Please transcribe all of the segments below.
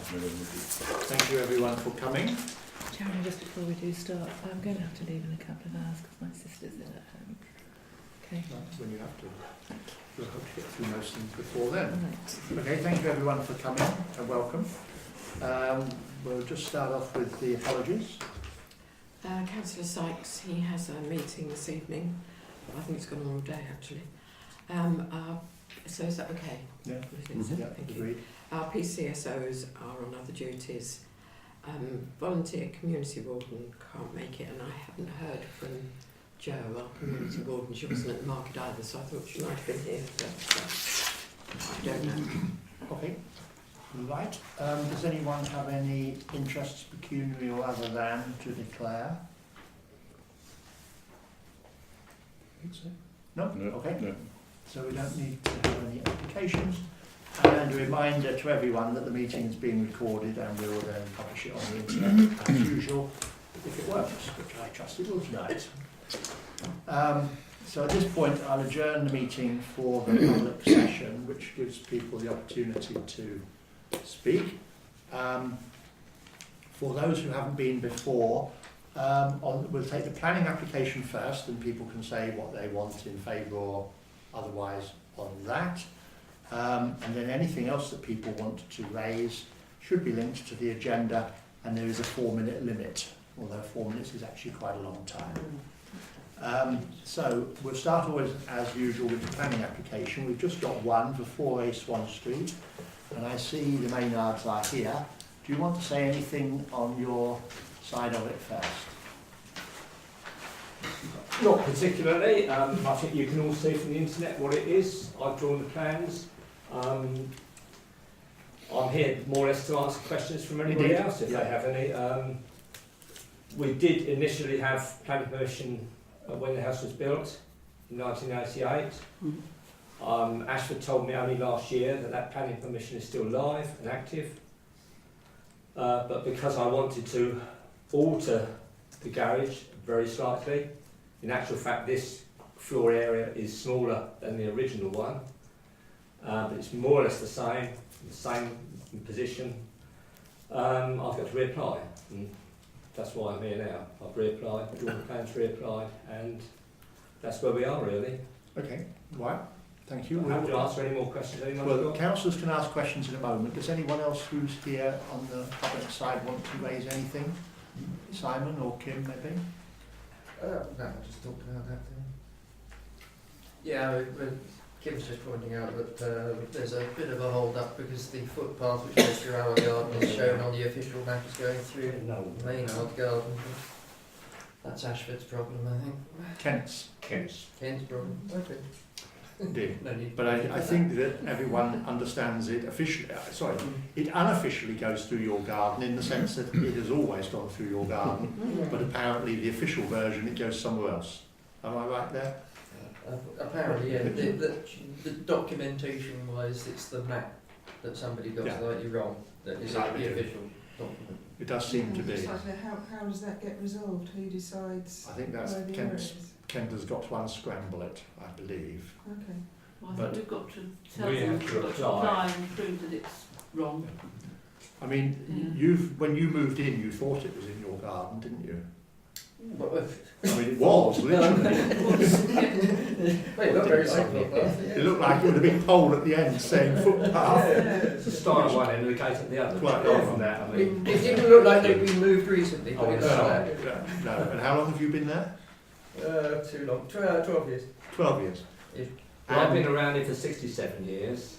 Thank you everyone for coming. Sharon, just before we do start, I'm going to have to leave in a couple of hours because my sister's in at home. Okay. That's when you have to. We'll hope to get through most things before then. Right. Okay, thank you everyone for coming and welcome. We'll just start off with the apologies. Councillor Sykes, he has a meeting this evening. I think it's gone on all day actually. So is that okay? Yeah. Yeah, thank you. Agreed. Our PCSOs are on other duties. Volunteer community warden can't make it, and I haven't heard from Jo, our community warden. She wasn't at the market either, so I thought she might have been here, but I don't know. Okay. Right. Does anyone have any interests, pecuniary or other than, to declare? No? Okay. No. So we don't need to have any applications. And a reminder to everyone that the meeting is being recorded and we will then publish it on the internet as usual, if it works, which I trust it will tonight. So at this point I'll adjourn the meeting for the public session, which gives people the opportunity to speak. For those who haven't been before, we'll take the planning application first and people can say what they want in favour or otherwise on that. And then anything else that people want to raise should be linked to the agenda, and there is a 4-minute limit, although 4 minutes is actually quite a long time. So we'll start always as usual with the planning application. We've just got one for 4A Swan Street, and I see the Maynards are here. Do you want to say anything on your side of it first? Not particularly. I think you can all see from the internet what it is. I've drawn the plans. I'm here more or less to answer questions from anybody else if they have any. We did initially have planning permission when the house was built in 1988. Ashford told me only last year that planning permission is still live and active. But because I wanted to alter the garage very slightly, in actual fact this floor area is smaller than the original one. But it's more or less the same position. I've got to reapply, and that's why I'm here now. I've reapplied, drawn the plans, reapplied, and that's where we are really. Okay, right, thank you. I'm happy to answer any more questions anyone's Well, got. councillors can ask questions in a moment. Does anyone else who's here on the public side want to raise anything? Simon or Kim, maybe? No, I just talked about that thing. Yeah, Kim's just pointing out that there's a bit of a hold up because the footpath which goes through our garden is shown on the official map as going through Maynard Garden. That's Ashford's problem, I think. Kent's. Kent's problem. Okay. Indeed. No need. But I think that everyone understands it officially. It unofficially goes through your garden in the sense that it has always gone through your garden, but apparently the official version it goes somewhere else. Am I right there? Apparently, yeah. The documentation-wise, it's the map that somebody got slightly wrong that is the official document. It does seem to be. How does that get resolved? Who decides? I think that's where the error is? Kent has got to unscramble it, I believe. Okay. Well, I But think we've got to tell we them have to we've got to apply and prove that it's wrong. I mean, when you moved in, you thought it was in your garden, didn't you? I mean, it was, literally. Wait, not very likely. It looked like it with a big pole at the end saying footpath. It's the start of one end and the gate at the other. Quite Apart from that, I mean. It didn't look like they'd been moved recently, but it's No. And how long have you been there? too long. 12 years. 12 years. Well, I've been around here for 67 years.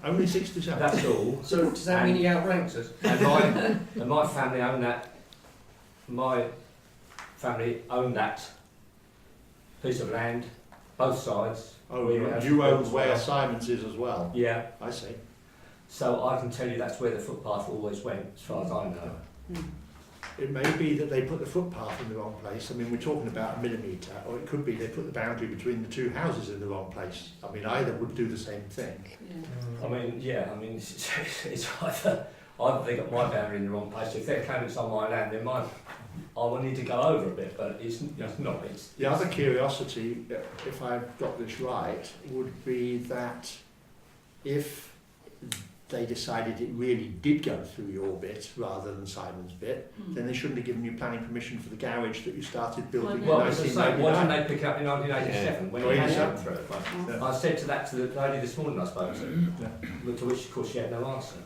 Only 67. That's all. So does that mean he outranks us? And my family own that. My family own that piece of land, both sides. Oh, We have you own built where well. Simon's is as well. Yeah. I see. So I can tell you that's where the footpath always went, as far as I know. It may be that they put the footpath in the wrong place. I mean, we're talking about a millimetre, or it could be they put the boundary between the two houses in the wrong place. I mean, either would do the same thing. I mean, it's either they got my boundary in the wrong place. If they're claiming it's on my land, then I will need to go over a bit, but it's not. The other curiosity, if I've got this right, would be that if they decided it really did go through your bit rather than Simon's bit, then they shouldn't have given you planning permission for the garage that you started building Well, in as I say, why 1999. didn't they pick up in 1987 when Yeah. it had Yeah. come through? I said to that to the lady this morning, I suppose, to which of course she had no answer.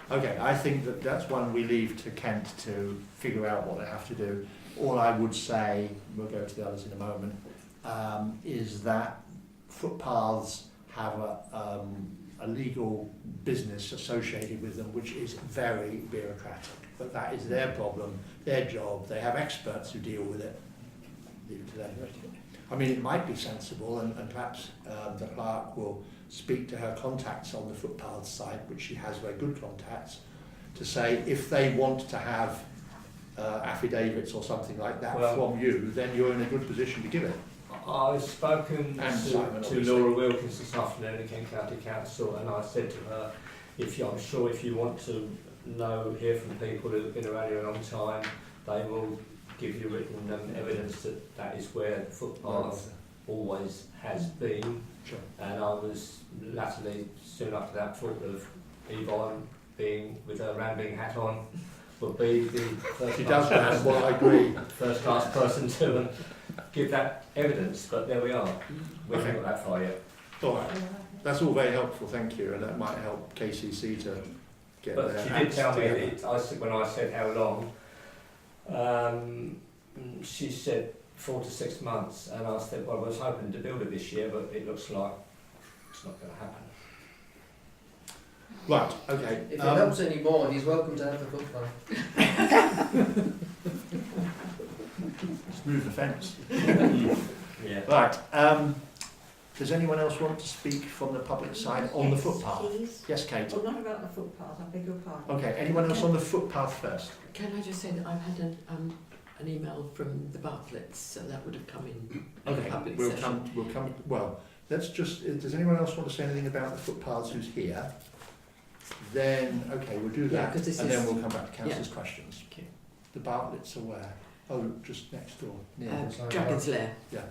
Okay, I think that that's one we leave to Kent to figure out what they have to do. All I would say, we'll go to the others in a moment, is that footpaths have a legal business associated with them which is very bureaucratic. But that is their problem, their job. They have experts who deal with it. Leave it to them. I mean, it might be sensible, and perhaps the clerk will speak to her contacts on the footpaths side, which she has very good contacts, to say if they want to have affidavits or something like that from you, then you're in a good position to give it. I've spoken And Simon, to obviously. Laura Wilkins this afternoon at Kent County Council, and I said to her, I'm sure if you want to hear from people who have been around here a long time, they will give you written evidence that is where the footpath always has been. Sure. And I was latterly, soon after that, thought of Yvonne being with her rambling hat on, would be the She does that, well, I agree. first class person to give that evidence, but there we are. We Okay. haven't got that far yet. All right, that's all very helpful, thank you, and that might help KCC to get But their she did acts tell me, together. when I said how long, she said 4 to 6 months, and I said, well, I was hoping to build it this year, but it looks like it's not going to happen. Right, okay. If it helps any more, he's welcome to have the footpath. Just move the fence. Yeah. Right, does anyone else want to speak from the public side on the Yes, footpath? please. Yes, Kate. Well, not about the footpath, I beg your pardon. Okay, anyone else on the footpath first? Can I just say that I've had an email from the Bartletts, so that would have come in Okay, public we'll session. come, well, let's just, does anyone else want to say anything about the footpaths who's here? Then, okay, we'll do Yeah, that, 'cause this and is- then we'll come back to councillors' questions. Okay. The Bartletts are where? Oh, just next door, near. Dragon's Lair. Yeah.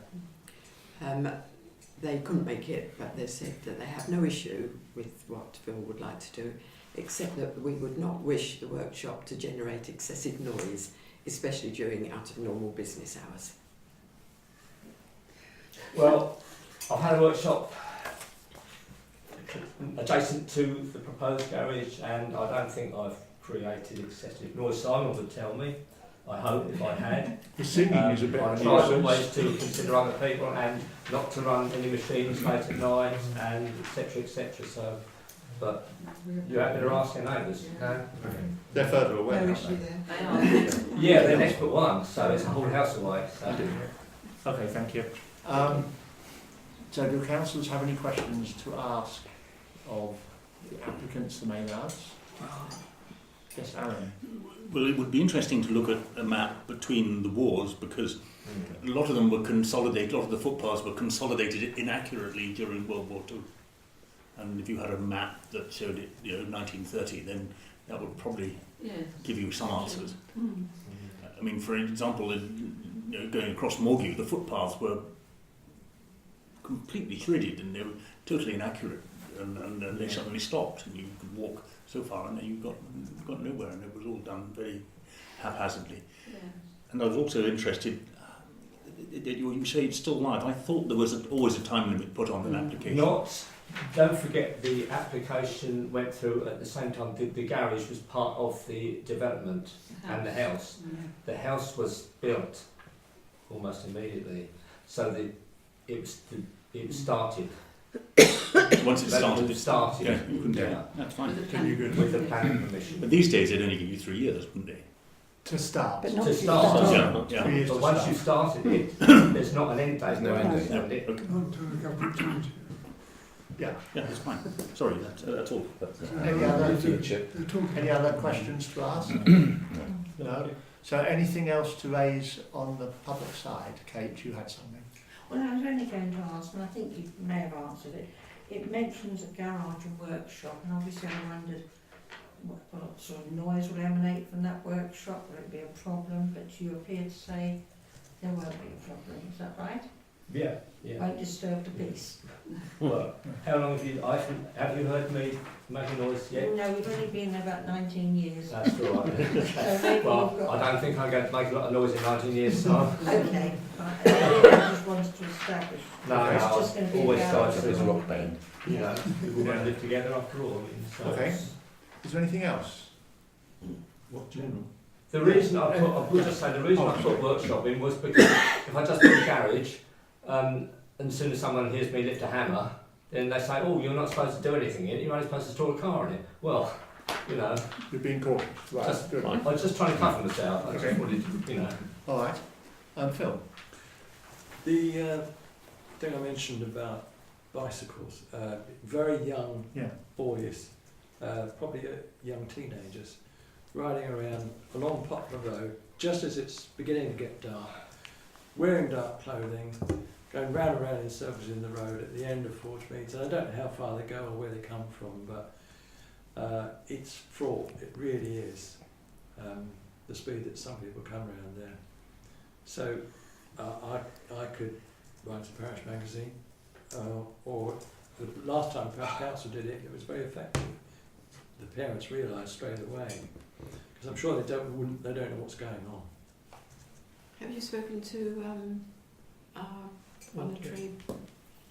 They couldn't make it, but they said that they have no issue with what Phil would like to do, except that we would not wish the workshop to generate excessive noise, especially during out of normal business hours. Well, I've had a workshop adjacent to the proposed garage, and I don't think I've created excessive noise. Simon would tell me, I hope, if I had. The singing is a bit I of a try nuisance. always to consider other people and not to run any machines late at night and etc. So, but you happen to ask your neighbours. No? They're further away, No aren't issue they? there. They are. Yeah, they're next but one, so it's a whole house away. So. Okay, thank you. So do councillors have any questions to ask of the applicants, the main arts? Yes, Aaron. Well, it would be interesting to look at a map between the wars because a lot of them were consolidated, a lot of the footpaths were consolidated inaccurately during World War II. And if you had a map that showed it, 1930, then that would probably give you some answers. I mean, for example, going across Morview, the footpaths were completely gridded and they were totally inaccurate. And then they suddenly stopped, and you could walk so far, and then you got nowhere, and it was all done very haphazardly. And I was also interested. You say it's still live. I thought there was always a time limit put on an application. Don't forget the application went through at the same time. The garage was part of the development and the house. The house was built almost immediately, so it was started. Once it started, it started. Yeah, you couldn't do Yeah. it. That's fine. With the planning permission. But these days they'd only give you 3 years, wouldn't they? To start. But not To to start. start. Yeah. 3 years But to once start. you've started it, there's not an end date. No end date. Understand it. Okay. Yeah. Yeah, that's fine. Sorry, that's all. Any other questions to ask? No. So anything else to raise on the public side? Kate, you had something. Well, I was only going to ask, and I think you may have answered it. It mentions a garage and workshop, and obviously I wondered what sort of noise will emanate from that workshop. Will it be a problem? But you appear to say there won't be a problem. Is that right? Yeah, yeah. Won't disturb the peace. Well, how long have you heard me make a noise yet? No, we've only been there about 19 years. That's all right. So maybe we've Well, got... I don't think I'm going to make a lot of noise in 19 years' time. Okay, right. I just wanted to establish. No, It's no, just going to be always a starts garage. as a rock band. You know, we don't live together after all. I mean, so Okay. Is there anything else? What general? the reason I put workshop in was because if I just put a garage, and as soon as someone hears me lift a hammer, then they say, oh, you're not supposed to do anything in it, you're only supposed to store a car in it. Well, you know, You're being cautious. Right. Just- Good. I was just trying to cover myself. I Okay. just wanted, you know. All right. Phil. The thing I mentioned about bicycles, very young Yeah. boys, probably young teenagers, riding around along Poplar Road just as it's beginning to get dark, wearing dark clothing, going round and round in circles in the road at the end of Forge Meads. And I don't know how far they go or where they come from, but it's fraught, it really is, the speed that some people come around there. So I could write to Parish magazine, or the last time Parish Council did it, it was very effective. The parents realised straight away, because I'm sure they don't know what's going on. Have you spoken to our voluntary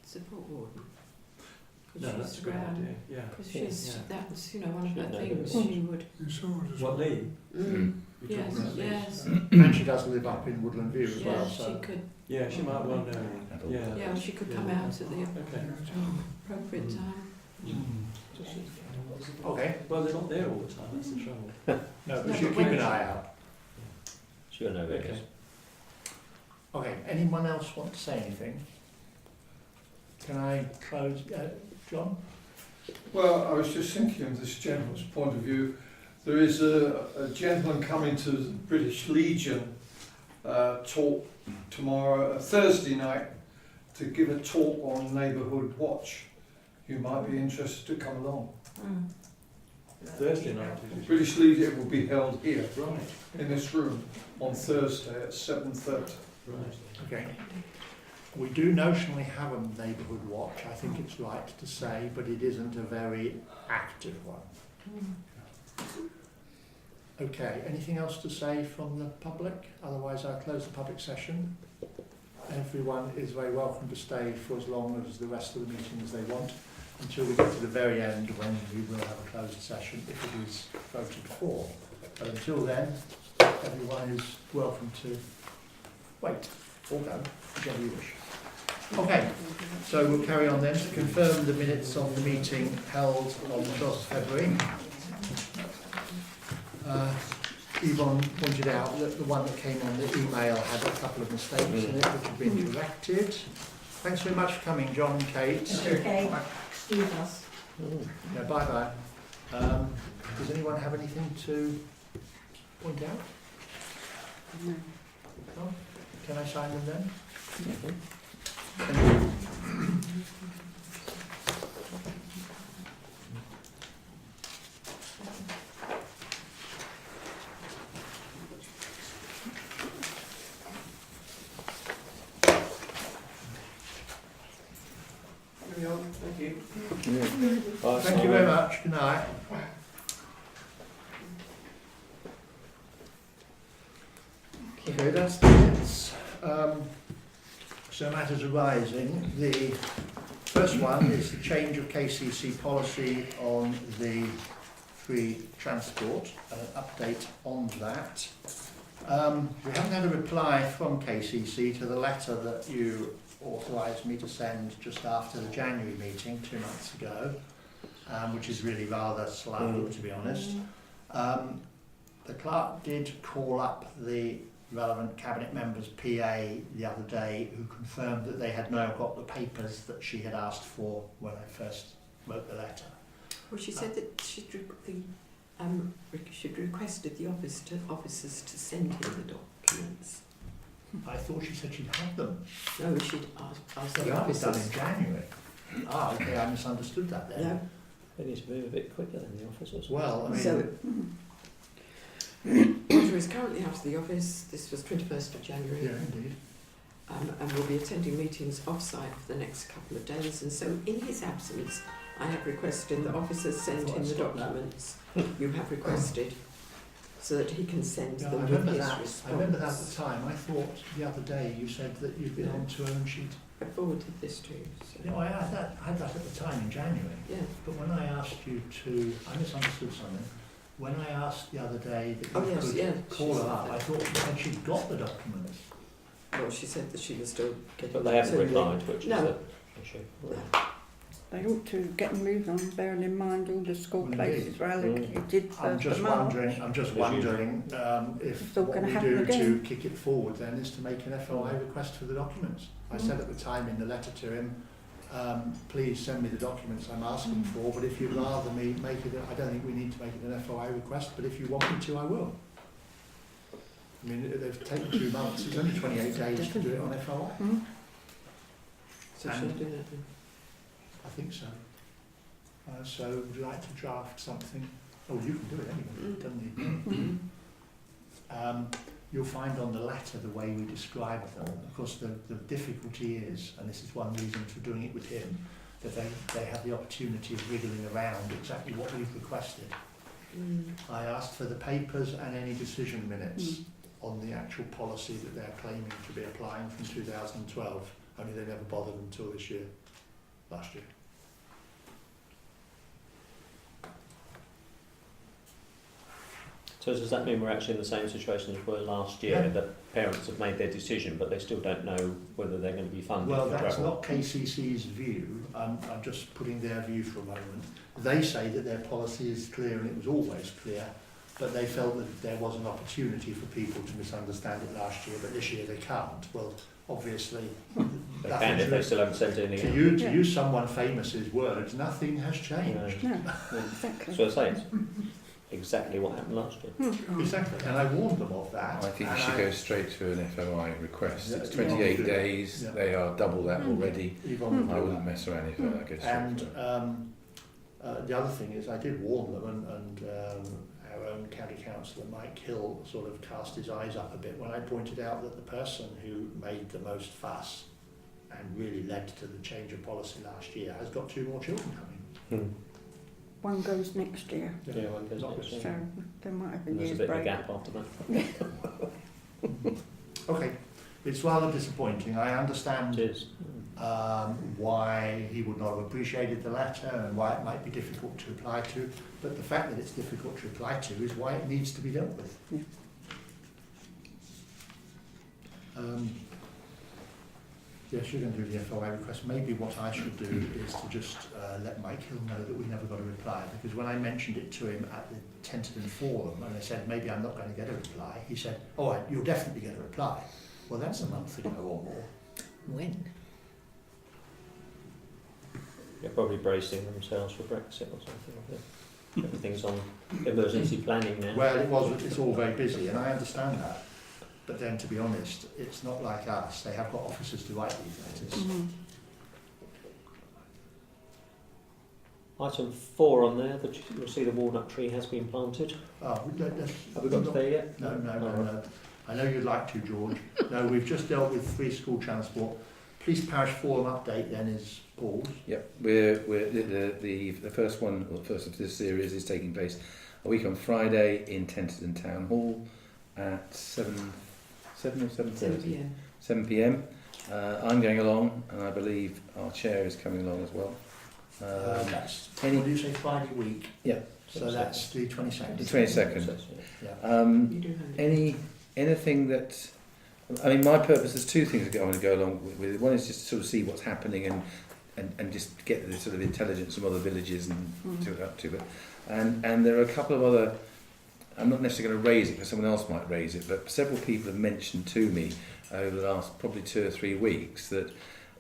support warden? No, that's a good idea. Yeah. Because she's, Yeah. that was, you know, one of her things Mm. she would... What, Lee? Mm. You Yes, talking about Lee? yes. And she does live up in Woodland View as well. Yeah, So. she could, Yeah, she might well know. Yeah. yeah, she could come Yeah. out at the Okay. appropriate time. Okay. Well, they're not there all the time. That's the trouble. No, but No, she'll but keep when an she- eye out. Sure, no, Okay. Okay. Anyone else want to say anything? Can I close, John? Well, I was just thinking of this gentleman's point of view. There is a gentleman coming to the British Legion talk tomorrow, Thursday night, to give a talk on Neighbourhood Watch. You might be interested to come along. Thursday night, did you? British Legion will be held here Right, in this room on Thursday at 7:30. right. Okay. We do notionally have a neighbourhood watch, I think it's right to say, but it isn't a very active one. Okay, anything else to say from the public? Otherwise I'll close the public session. Everyone is very welcome to stay for as long as the rest of the meetings they want, until we get to the very end when we will have a closed session if it is voted for. But until then, everyone is welcome to wait or go, whichever you wish. Okay, so we'll carry on then to confirm the minutes of the meeting held on the 12th of February. Yvonne pointed out that the one that came on the email had a couple of mistakes in it which have been corrected. Thanks very much for coming, John and Kate. Okay, excuse us. Yeah, bye-bye. Does anyone have anything to point out? No. Can I sign them then? Thank you. Thank you. Thank you very much. Good night. Okay, that's the minutes. So matters arising. The first one is the change of KCC policy on the free transport, an update on that. We haven't had a reply from KCC to the letter that you authorised me to send just after the January meeting 2 months ago, which is really rather slow, to be honest. The clerk did call up the relevant cabinet member's PA the other day, who confirmed that they had now got the papers that she had asked for when I first wrote the letter. Well, she said that she'd requested the officers to send him the documents. I thought she said she'd had them. No, she'd asked They the are done officers. in January. Ah, okay, I misunderstood that then. No, They need to move a bit quicker than the officers. Well, I mean, So- Roger is currently out of the office. This was 21st of January. yeah, indeed. and will be attending meetings off-site for the next couple of days. And so, in his absence, I have requested that officers send him the documents you have requested, so that he can send Yeah, them I with remember his that. response. I remember that at the time. I thought the other day you said that you'd been on to own sheet. I forwarded this to you. So. You know, I had that at the time in January. Yeah. But when I asked you to, I misunderstood something. When I asked the other day that you Oh, yes, could yeah, call she her said up, that. I thought you said she'd got the documents. Well, she said that she was still getting. But they haven't to replied, which No. is the issue. They ought to get moved on, bearing in mind all the school places were allocated I'm for just March. wondering if It's all what gonna we happen do again. to kick it forward then is to make an FOI request for the documents. I said at the time in the letter to him, please send me the documents I'm asking for, but if you'd rather me make it, I don't think we need to make it an FOI request, but if you want me to, I will. I mean, they've taken 2 months, it's only 28 days to do it on FOI. So she'll do that then. I think so. So would you like to draft something? Oh, you can do it anyway, don't you? You'll find on the letter the way we describe them. Of course, the difficulty is, and this is one reason for doing it with him, that they have the opportunity of wriggling around exactly what we've requested. I asked for the papers and any decision minutes on the actual policy that they're claiming to be applying from 2012, only they never bothered until last year. So does that mean we're actually in the same situation as we were last year, Yeah. that parents have made their decision but they still don't know whether they're going to be funded Well, for that's travel? not KCC's view. I'm just putting their view for a moment. They say that their policy is clear and it was always clear, but they felt that there was an opportunity for people to misunderstand it last year, but this year they can't. Well, obviously, They can if they still haven't sent anything. to use someone famous's words, nothing has changed. No, exactly. So I say it's exactly what happened last year. Exactly, and I warned them of that. I think you and should go straight to an FOI request. Yeah, It's yeah. 28 Yeah. days, Yeah. they are double that already. Yvonne will I do wouldn't that. mess around if I go straight And to it. the other thing is, I did warn them, and our own county councillor, Mike Hill, sort of cast his eyes up a bit when I pointed out that the person who made the most fuss and really led to the change of policy last year has got 2 more children coming. One goes next year, Yeah, one goes Not next this so year. there might have been And there's a years bit of a break. gap after that. Okay, it's rather disappointing. I understand It is. why he would not have appreciated the letter and why it might be difficult to reply to, but the fact that it's difficult to reply to is why it needs to be dealt with. Yeah. Yes, you're going to do the FOI request. Maybe what I should do is to just let Mike Hill know that we never got a reply, because when I mentioned it to him at the Tenterden Forum and I said maybe I'm not going to get a reply, he said, oh, you'll definitely get a reply. Well, that's a month ago or more. When? They're probably bracing themselves for Brexit or something like that. Everything's on emergency planning now. Well, it's all very busy, and I understand that. But then, to be honest, it's not like us. They have got officers to write these letters. Item 4 on there, you'll see the walnut tree has been planted. Oh, Have we got to there yet? No. I know you'd like to, George. No, we've just dealt with free school transport. Police Parish Forum update then is Paul's. Yep, we're the first one, or the first of this series, is taking place a week on Friday in Tenterden Town Hall at 7 or 7:30? 7 p.m. I'm going along, and I believe our chair is coming along as well. That's, what do you say, Friday week? Yeah. So that's the 22nd. The 22nd. Yeah. Anything that, I mean, my purpose, there's 2 things that I want to go along with. One is just to sort of see what's happening and just get the sort of intelligence from other villages and see what they're up to. But and there are a couple of other, I'm not necessarily going to raise it because someone else might raise it, but several people have mentioned to me over the last probably 2 or 3 weeks that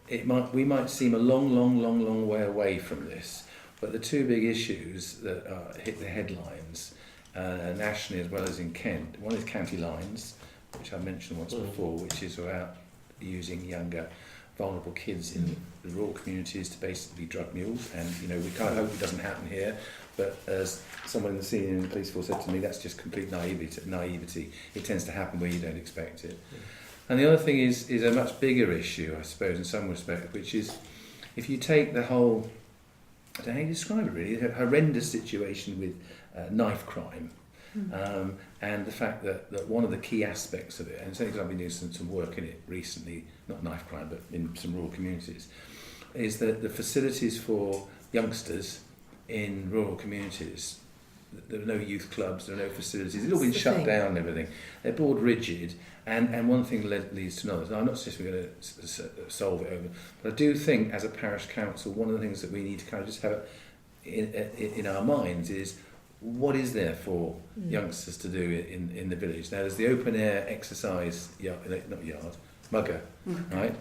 we might seem a long way away from this, but the 2 big issues that hit the headlines nationally as well as in Kent, one is county lines, which I mentioned once before, which is about using younger vulnerable kids in the rural communities to basically be drug mules, and we kind of hope it doesn't happen here, but as someone in the senior in the police force said to me, that's just complete naivety. It tends to happen where you don't expect it. And the other thing is a much bigger issue, I suppose, in some respect, which is if you take the whole, I don't know how you describe it really, a horrendous situation with knife crime, and the fact that one of the key aspects of it, and certainly because I've been doing some work in it recently, not knife crime, but in some rural communities, is that the facilities for youngsters in rural communities, there are no youth clubs, there are no facilities, it's all been shut down and everything. They're board rigid, and one thing leads to another. Now, I'm not suggesting we're going to solve it over, but I do think as a parish council, one of the things that we need to kind of just have in our minds is what is there for youngsters to do in the village. Now, there's the open air exercise mugger, right?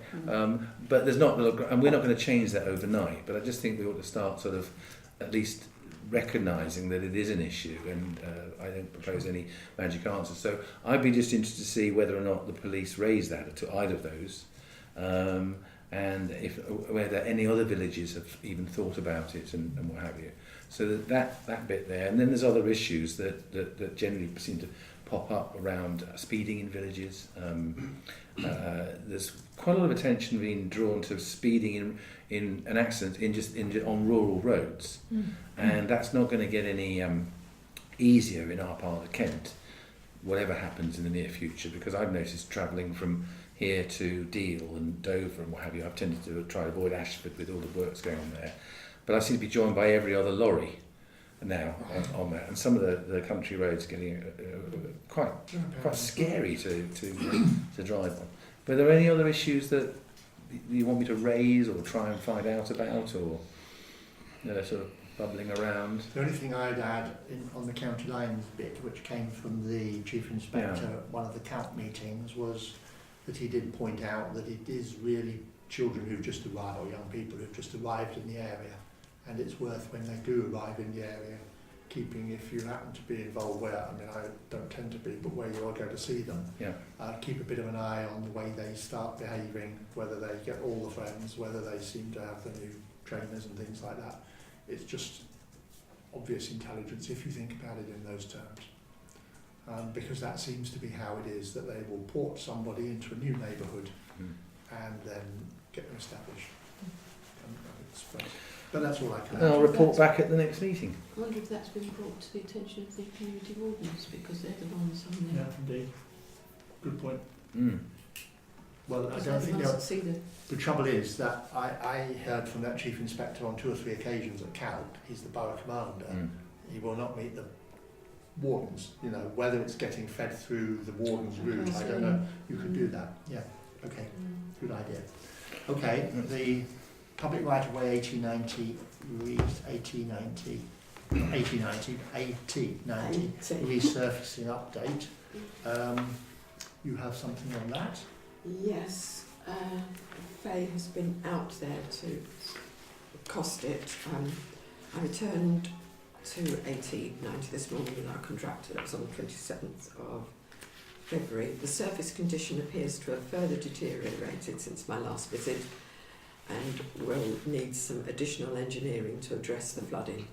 But there's not, and we're not going to change that overnight, but I just think we ought to start sort of at least recognising that it is an issue, and I don't propose any magic answers. So I'd be just interested to see whether or not the police raise that to either of those, and whether any other villages have even thought about it and what have you. So that bit there, and then there's other issues that generally seem to pop up around speeding in villages. There's quite a lot of attention being drawn to speeding in an accident on rural roads, and that's not going to get any easier in our part of Kent, whatever happens in the near future, because I've noticed travelling from here to Deal and Dover and what have you, I've tended to try to avoid Ashford with all the works going on there, but I seem to be joined by every other lorry now on that, and some of the country roads are getting quite scary to drive on. But are there any other issues that you want me to raise or try and find out about, or sort of bubbling around? The only thing I'd add on the county lines bit, which came from the Chief Inspector at one of the CALP meetings, was that he did point out that it is really children who've just arrived, or young people who've just arrived in the area, and it's worth, when they do arrive in the area, keeping, if you happen to be involved where, I mean, I don't tend to be, but where you are going to see them, keep a bit of an eye on the way they start behaving, whether they get all the friends, whether they seem to have the new trainers and things like that. It's just obvious intelligence if you think about it in those terms. Because that seems to be how it is, that they will port somebody into a new neighbourhood and then get them established. But that's all I can I'll report back at the next meeting. I wonder if that's been brought to the attention of the community wardens, because they're the ones on there. Yeah, indeed. Good point. Well, I Because don't they're the think ones that see the trouble is that I heard from that Chief Inspector on 2 or 3 occasions at CALP, he's the borough commander, he will not meet the wardens, you know, whether it's getting fed through the warden's route, I don't know. You could do that, yeah, okay, good idea. Okay, the public right-of-way 1890 resurfacing update. You have something on that? Yes, Faye has been out there to cost it. I returned to 1890 this morning with our contractor. That was on the 27th of February. The surface condition appears to have further deteriorated since my last visit, and will need some additional engineering to address the flooding.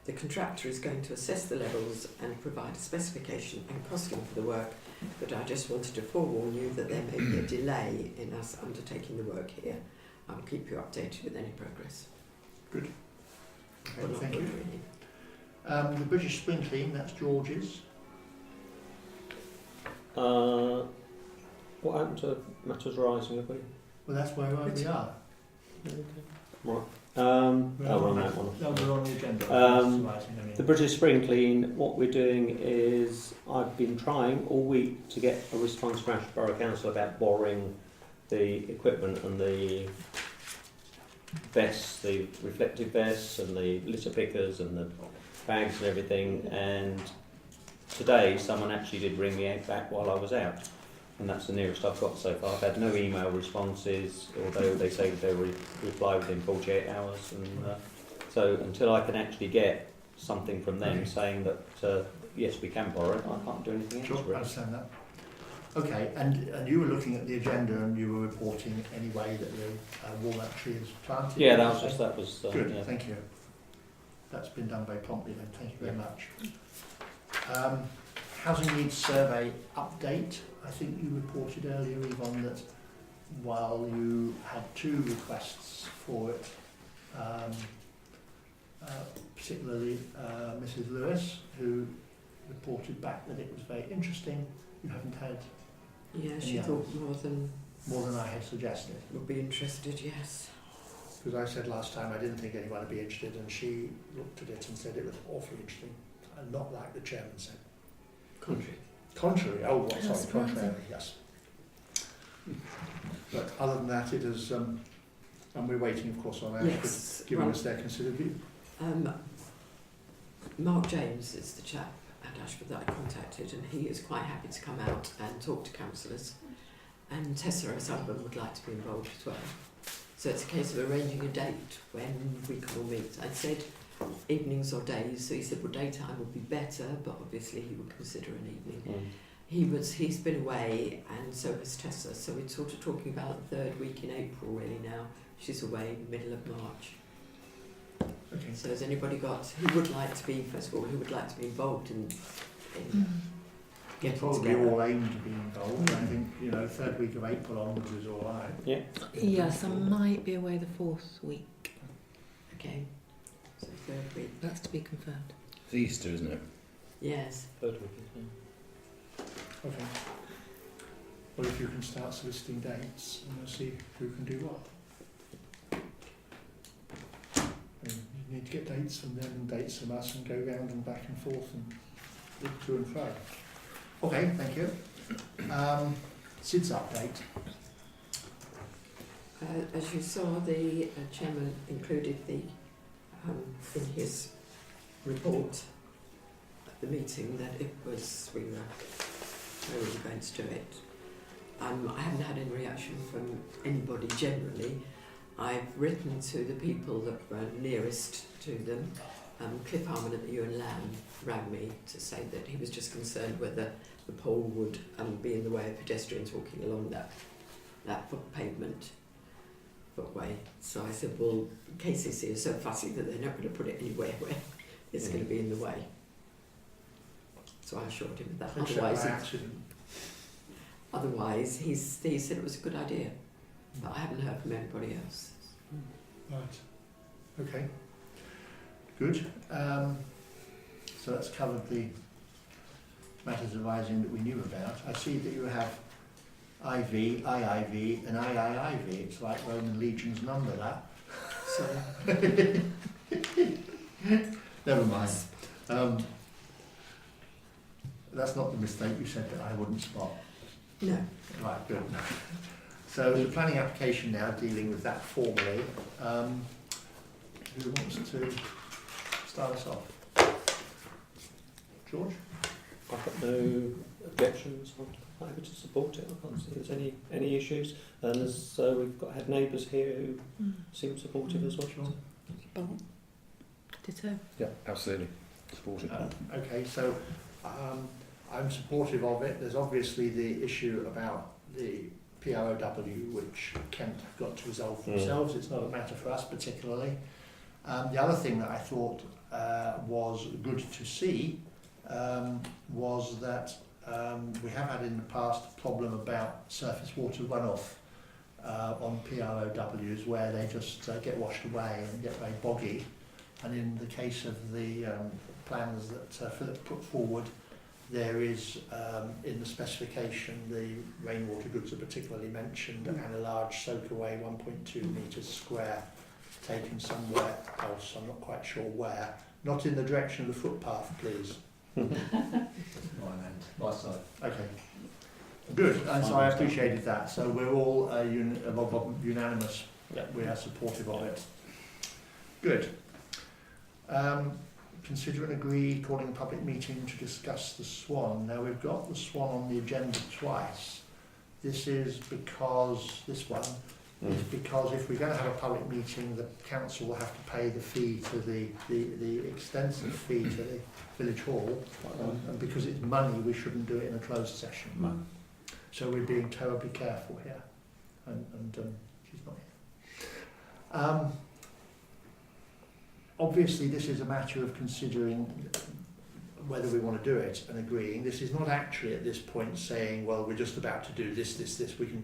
The contractor is going to assess the levels and provide a specification and costing for the work, but I just wanted to forewarn you that there may be a delay in us undertaking the work here. I'll keep you updated with any progress. Good. Okay, thank you. Really. The British Spring Clean, that's George's. What happened to Matters Rising, have we? Well, that's where we are. Okay. Right. We're on that one. No, we're on the agenda. The British Spring Clean, what we're doing is, I've been trying all week to get a response from Ashford Borough Council about borrowing the equipment and the vests, the reflective vests and the litter pickers and the bags and everything, and today someone actually did ring me back while I was out. And that's the nearest I've got so far. I've had no email responses, although they say they'll reply within 48 hours. And so until I can actually get something from them saying that, yes, we can borrow it, I can't do anything else. Sure, I understand that. Okay, and you were looking at the agenda and you were reporting anyway that the walnut tree is planted? Yeah, that was good, yeah. Thank you. That's been done very promptly then, thank you very much. housing needs survey update. I think you reported earlier, Yvonne, that while you had 2 requests for it, particularly Mrs. Lewis, who reported back that it was very interesting, you haven't had Yeah, she Yeah. thought more than I had suggested. would be interested, yes. Because I said last time I didn't think anyone would be interested, and she looked at it and said it was awfully interesting, and not like the chairman said. Contrary. Contrary, oh, what, How sorry, surprising. contrary, yes. But other than that, it is, and we're waiting, of course, on Ashford Yes. giving Well, us their considered view. Mark James is the chap at Ashford that I contacted, and he is quite happy to come out and talk to councillors. And Tessa O'Sullivan would like to be involved as well. So it's a case of arranging a date when we can all meet. I said evenings or days, so he said, well, daytime would be better, but obviously he would consider an evening. He's been away, and so has Tessa, so we're sort of talking about the 3rd week in April really now. She's away middle of March. Okay. So has anybody got, who would like to be, first of all, who would like to be involved in getting Probably together? all aim to be involved. I think, 3rd week of April onwards is all right. Yeah. Yes, I might be away the 4th week. Okay, so 3rd week. That's to be confirmed. It's Easter, isn't it? Yes. 3rd week, isn't Okay. Well, if you can start soliciting dates, and we'll see who can do what. And you need to get dates from them and dates from us, and go round and back and forth and look to and fro. Okay, thank you. SIDS update. As you saw, the chairman included the in his report at the meeting that we were going to do it. I haven't had any reaction from anybody generally. I've written to the people that were nearest to them. Cliff Harmon at the Ewan Lamb rang me to say that he was just concerned whether the pole would be in the way of pedestrians walking along that footway. So I said, well, KCC is so fussy that they're not going to put it anywhere where it's going to be in the way. So I assured him of that. Otherwise, he said it was a good idea, but I haven't heard from anybody else. Right. Okay. Good. So that's covered the matters arising that we knew about. I see that you have IV, IIV, and IIIV. It's like Roman legion's number, that. So never mind. That's not the mistake you said that I wouldn't spot. no. Right, good. So the planning application now, dealing with that formally. Who wants to start us off? George? I've got no objections. I'm happy to support it. I can't see there's any issues. And we've had neighbours here who seem supportive as well. Sure. Ditto. Yeah, absolutely. Support it. Okay, so I'm supportive of it. There's obviously the issue about the PROW, which Kent have got to resolve for themselves. It's not a matter for us particularly. The other thing that I thought was good to see was that we have had in the past a problem about surface water runoff on PROWs where they just get washed away and get very boggy. And in the case of the plans that Philip put forward, there is in the specification the rainwater goods are particularly mentioned and a large soak away 1.2 metres square taken somewhere else, I'm not quite sure where. Not in the direction of the footpath, please. My side. Okay. Good, and so I appreciated that. So we're all unanimous that we are supportive of it. Good. Consider and agree calling a public meeting to discuss the Swan. Now we've got the Swan on the agenda twice. This is because, this one is because if we're going to have a public meeting, the council will have to pay the fee to the extensive fee to the village hall, and because it's money we shouldn't do it in a closed session. So we're being terribly careful here, and she's not here. Obviously this is a matter of considering whether we want to do it and agreeing. This is not actually at this point saying, well, we're just about to do this. We can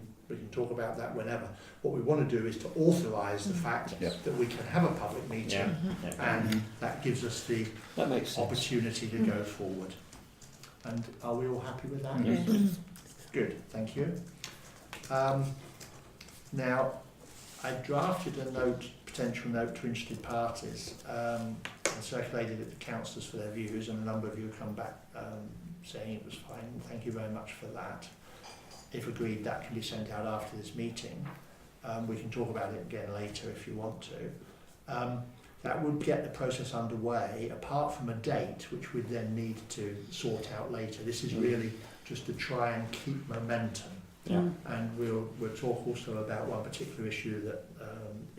talk about that whenever. What we want to do is to authorise the fact that we can have a public meeting, and that gives us the opportunity to go forward. And are we all happy with that? Yes. Good, thank you. Now, I drafted a potential note to interested parties, and circulated it to councillors for their views, and a number of you have come back saying it was fine. Thank you very much for that. If agreed, that can be sent out after this meeting. We can talk about it again later if you want to. That would get the process underway, apart from a date, which we'd then need to sort out later. This is really just to try and keep momentum. And we'll talk also about one particular issue that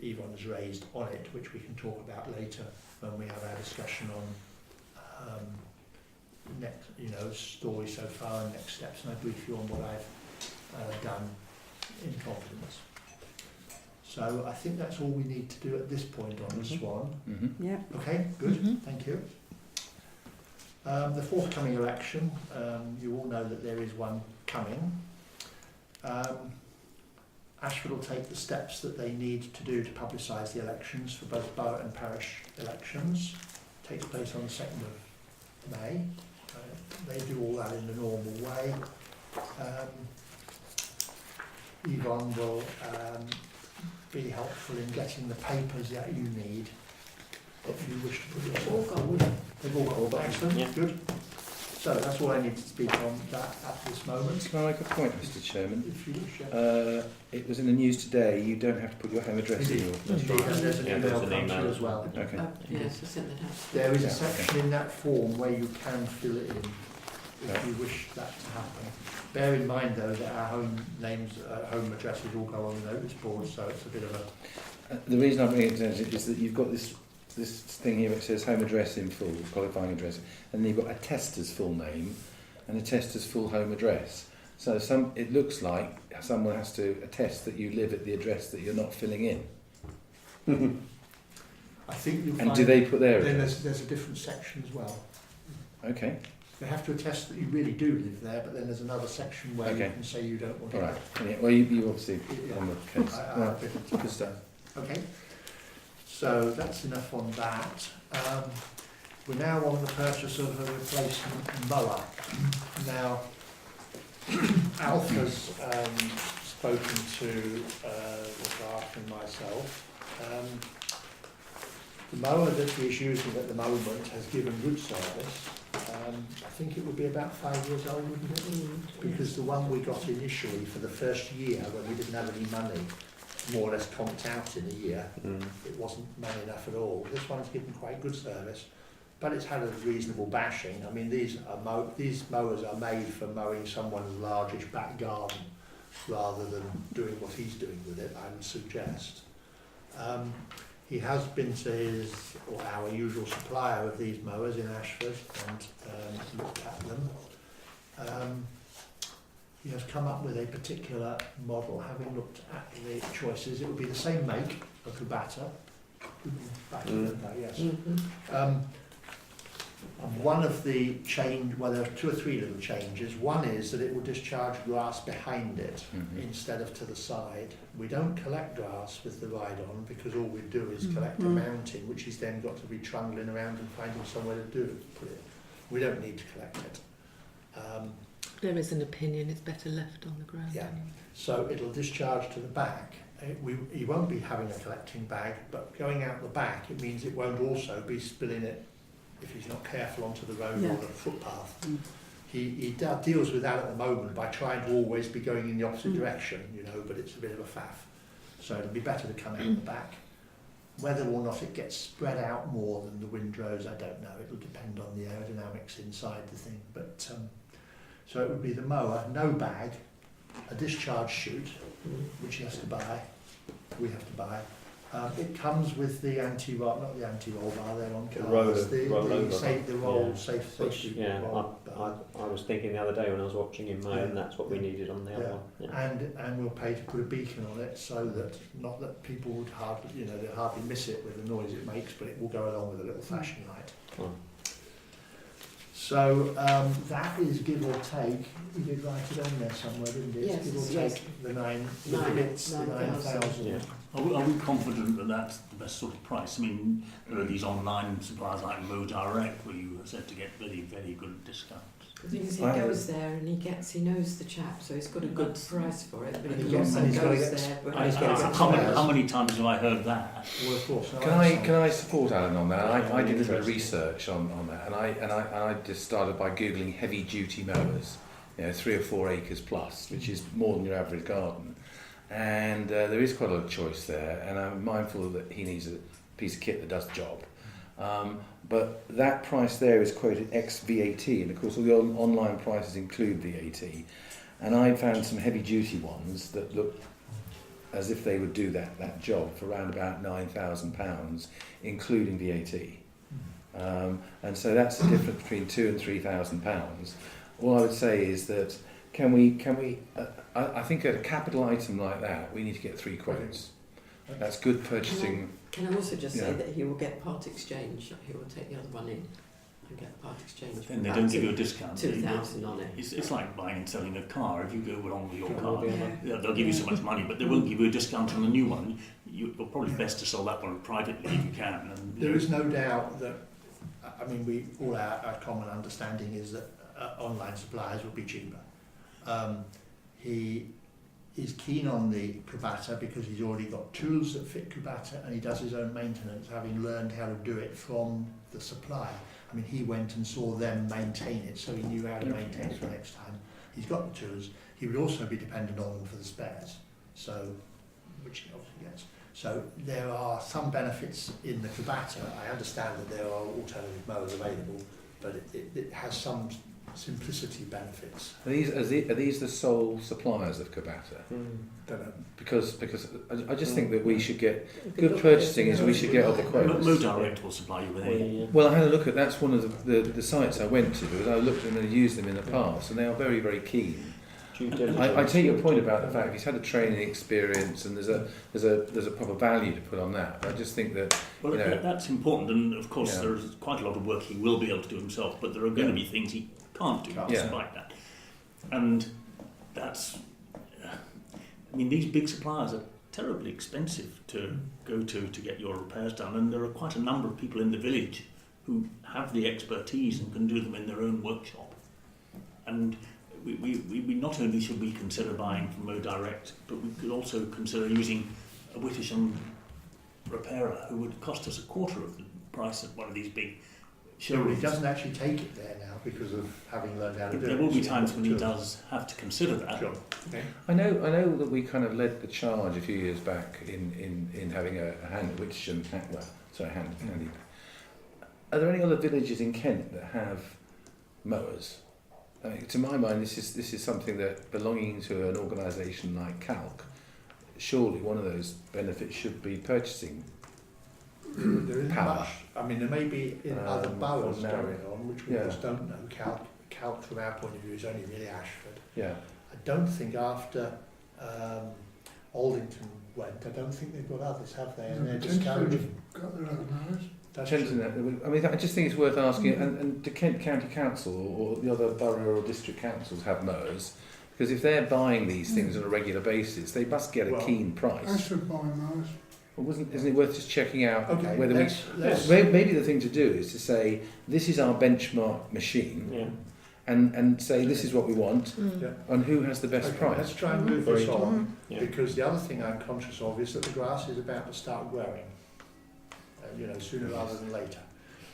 Yvonne has raised on it, which we can talk about later when we have our discussion on story so far and next steps, and I brief you on what I've done in confidence. So I think that's all we need to do at this point on the Swan. Yeah. Okay, good, thank you. The forthcoming election, you all know that there is one coming. Ashford will take the steps that they need to do to publicise the elections for both borough and parish elections. It takes place on the 2nd of May. They do all that in the normal way. Yvonne will be helpful in getting the papers that you need if you wish to put yourself forward. They've all got excellent, good. So that's all I need to speak on that at this moment. Can I make a point, Mr. Chairman? If you wish, it was in the news today. You don't have to put your home address in. Indeed, and there's an email come through as well. Okay. Yes, I sent that out. There is a section in that form where you can fill it in if you wish that to happen. Bear in mind though that our home names, home addresses all go on the notice board, so it's a bit of a... The reason I'm bringing it to attention is that you've got this thing here that says home address in full, qualifying address, and then you've got a tester's full name and a tester's full home address. So it looks like someone has to attest that you live at the address that you're not filling in. I think you'll and find do they put their then address? there's a different section as well. Okay. They have to attest that you really do live there, but then there's another section where you can say you don't want All to. right. Yeah, well, you obviously on the case. Good stuff. Okay. So that's enough on that. We're now on the purchase of a replacement mower. Now, Alf has spoken to the clerk and myself. The mower that he is using at the moment has given good service. I think it would be about 5 years old, wouldn't it? Because the one we got initially for the first year, when we didn't have any money, more or less comped out in a year. It wasn't money enough at all. This one's given quite good service, but it's had a reasonable bashing. I mean, these mowers are made for mowing someone's largish back garden rather than doing what he's doing with it, I would suggest. He has been to our usual supplier of these mowers in Ashford and looked at them. He has come up with a particular model, having looked at the choices. It would be the same make of the batter. Yes. One of the there are 2 or 3 little changes. One is that it will discharge grass behind it instead of to the side. We don't collect grass with the ride-on because all we do is collect a mountain, which he's then got to be trundling around and finding somewhere to put it. We don't need to collect it. There is an opinion it's better left on the ground. Yeah. So it'll discharge to the back. He won't be having a collecting bag, but going out the back, it means it won't also be spilling it if he's not careful onto the road or the footpath. He deals with that at the moment by trying to always be going in the opposite direction, but it's a bit of a faff. So it'll be better to come out the back. Whether or not it gets spread out more than the windrows, I don't know. It'll depend on the aerodynamics inside the thing. But so it would be the mower, no bag, a discharge chute, which he has to buy. We have to buy. It comes with the anti-roll, not the anti-roll bar. They're on cars. The safety. Yeah, roll bar. I was thinking the other day when I was watching him mow, and that's what we needed on the other one. Yeah. And we'll pay to put a beacon on it so that not that people would hardly miss it with the noise it makes, but it will go along with a little flashing light. So that is give or take. We did write it on there somewhere, didn't it? Yes, Give or yes. take the nine Nine- the 9,000. 9,000. Yeah. Are we confident that that's the best sort of price? I mean, there are these online suppliers like Direct where you are said to get very, very good discounts. The thing is, he I- goes there and he knows the chap, so he's got a good price for it, but And he he's also got- and he's gotta goes get- there. But and he's gotta get How many times have I heard that? Well, of course. no, Can I support Alan on that? I did a bit of Interesting. research on that, and I just started by googling heavy duty mowers, 3 or 4 acres plus, which is more than your average garden, and there is quite a lot of choice there, and I'm mindful that he needs a piece of kit that does the job. But that price there is quoted ex VAT, and of course all the online prices include VAT. And I found some heavy duty ones that look as if they would do that job for around about £9,000, including VAT. And so that's the difference between £2,000 and £3,000. All I would say is that can we? I think at a capital item like that, we need to get 3 quotes. That's good purchasing. Can I also just Yeah. say that he will get part exchange? He will take the other one in and get part exchange. Then they don't give you a discount. 2,000 on it. It's like buying and selling a car. If you go along with your Sure, car, yeah. they'll give you so much money, but they won't give you a discount on the new one. You're probably best to sell that one privately if you can. And, There is no doubt that, I mean, our common understanding is that online suppliers will be cheaper. He is keen on the Kubata because he's already got tools that fit Kubata, and he does his own maintenance, having learned how to do it from the supplier. I mean, he went and saw them maintain it, so he knew how to maintain it the next time. He's got the tools. He would also be dependent on them for the spares, so which he obviously gets. So there are some benefits in the Kubata. I understand that there are alternative mowers available, but it has some simplicity benefits. Are these the sole suppliers of Kubata? Don't know. Because I just think that we should get good purchasing is we should get other quotes. Direct will supply you with any. Well, I had a look at that's one of the sites I went to because I looked at them and used them in the past, and they are very, very keen. I take your point about the fact he's had a training experience and there's a proper value to put on that. I just think that Well, that's important, and of course Yeah. there's quite a lot of work he will be able to do himself, but there are going to be things he can't do despite that. And that's, I mean, these big suppliers are terribly expensive to go to get your repairs done, and there are quite a number of people in the village who have the expertise and can do them in their own workshop. And we not only should we consider buying from Direct, but we could also consider using a Wittersham repairer who would cost us a quarter of the price of one of these big Sure, showrooms. he doesn't actually take it there now because of having learned how to do it. There will be times when he does have to consider that. Sure. Okay. I know that we kind of led the charge a few years back in having a hand Wittersham handy. Are there any other villages in Kent that have mowers? I mean, to my mind, this is something that belonging to an organisation like Calc, surely one of those benefits should be purchasing. There isn't Power. much. I mean, there may be in other boroughs now. going on, which we Yeah. just don't know. Calc, from our point of view, is only really Ashford. Yeah. I don't think after Aldington went, I don't think they've got others, have they? And they're discouraging. Got their own mowers. That's I mean, I just think it's worth asking, and do Kent County Council or the other borough or district councils have mowers? Because if they're buying these things on a regular basis, they must get a keen price. Ashford buy mowers. Well, isn't it worth just checking out Okay, whether let's maybe the thing to do is to say this is our benchmark machine, and say this is what we want, and who has the best price. Let's try and move this on, Yeah. because the other thing I'm conscious of is that the grass is about to start growing, sooner rather than later.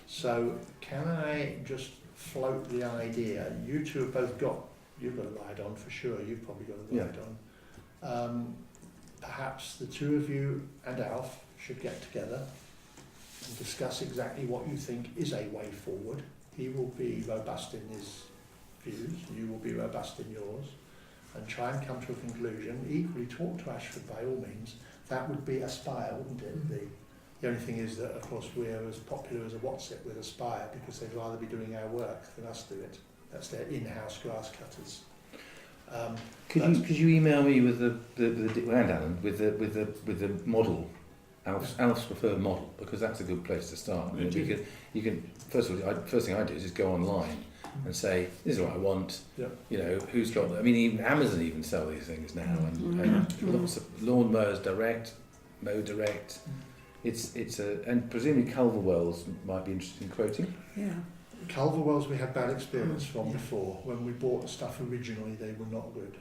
So can I just float the idea? You two have both you've got a ride on for sure, you've probably got a ride on. Perhaps the two of you and Alf should get together and discuss exactly what you think is a way forward. He will be robust in his views, you will be robust in yours, and try and come to a conclusion. Equally, talk to Ashford by all means. That would be Aspire, wouldn't it? The only thing is that, of course, we're as popular as a What's-It with Aspire because they'd rather be doing our work than us do it. That's their in-house grass cutters. Could you email me with and Alan with the model, Alf's preferred model, because that's a good place to start. I mean, you can first thing I do is just go online and say, this is what I want. Yeah. You know, who's got I mean, even Amazon even sell these things now, and lots of lawnmowers direct, mow direct. It's and presumably Culverwell's might be interested in quoting. Yeah. Culverwell's we had bad experience from before. When we bought the stuff originally, they were not good.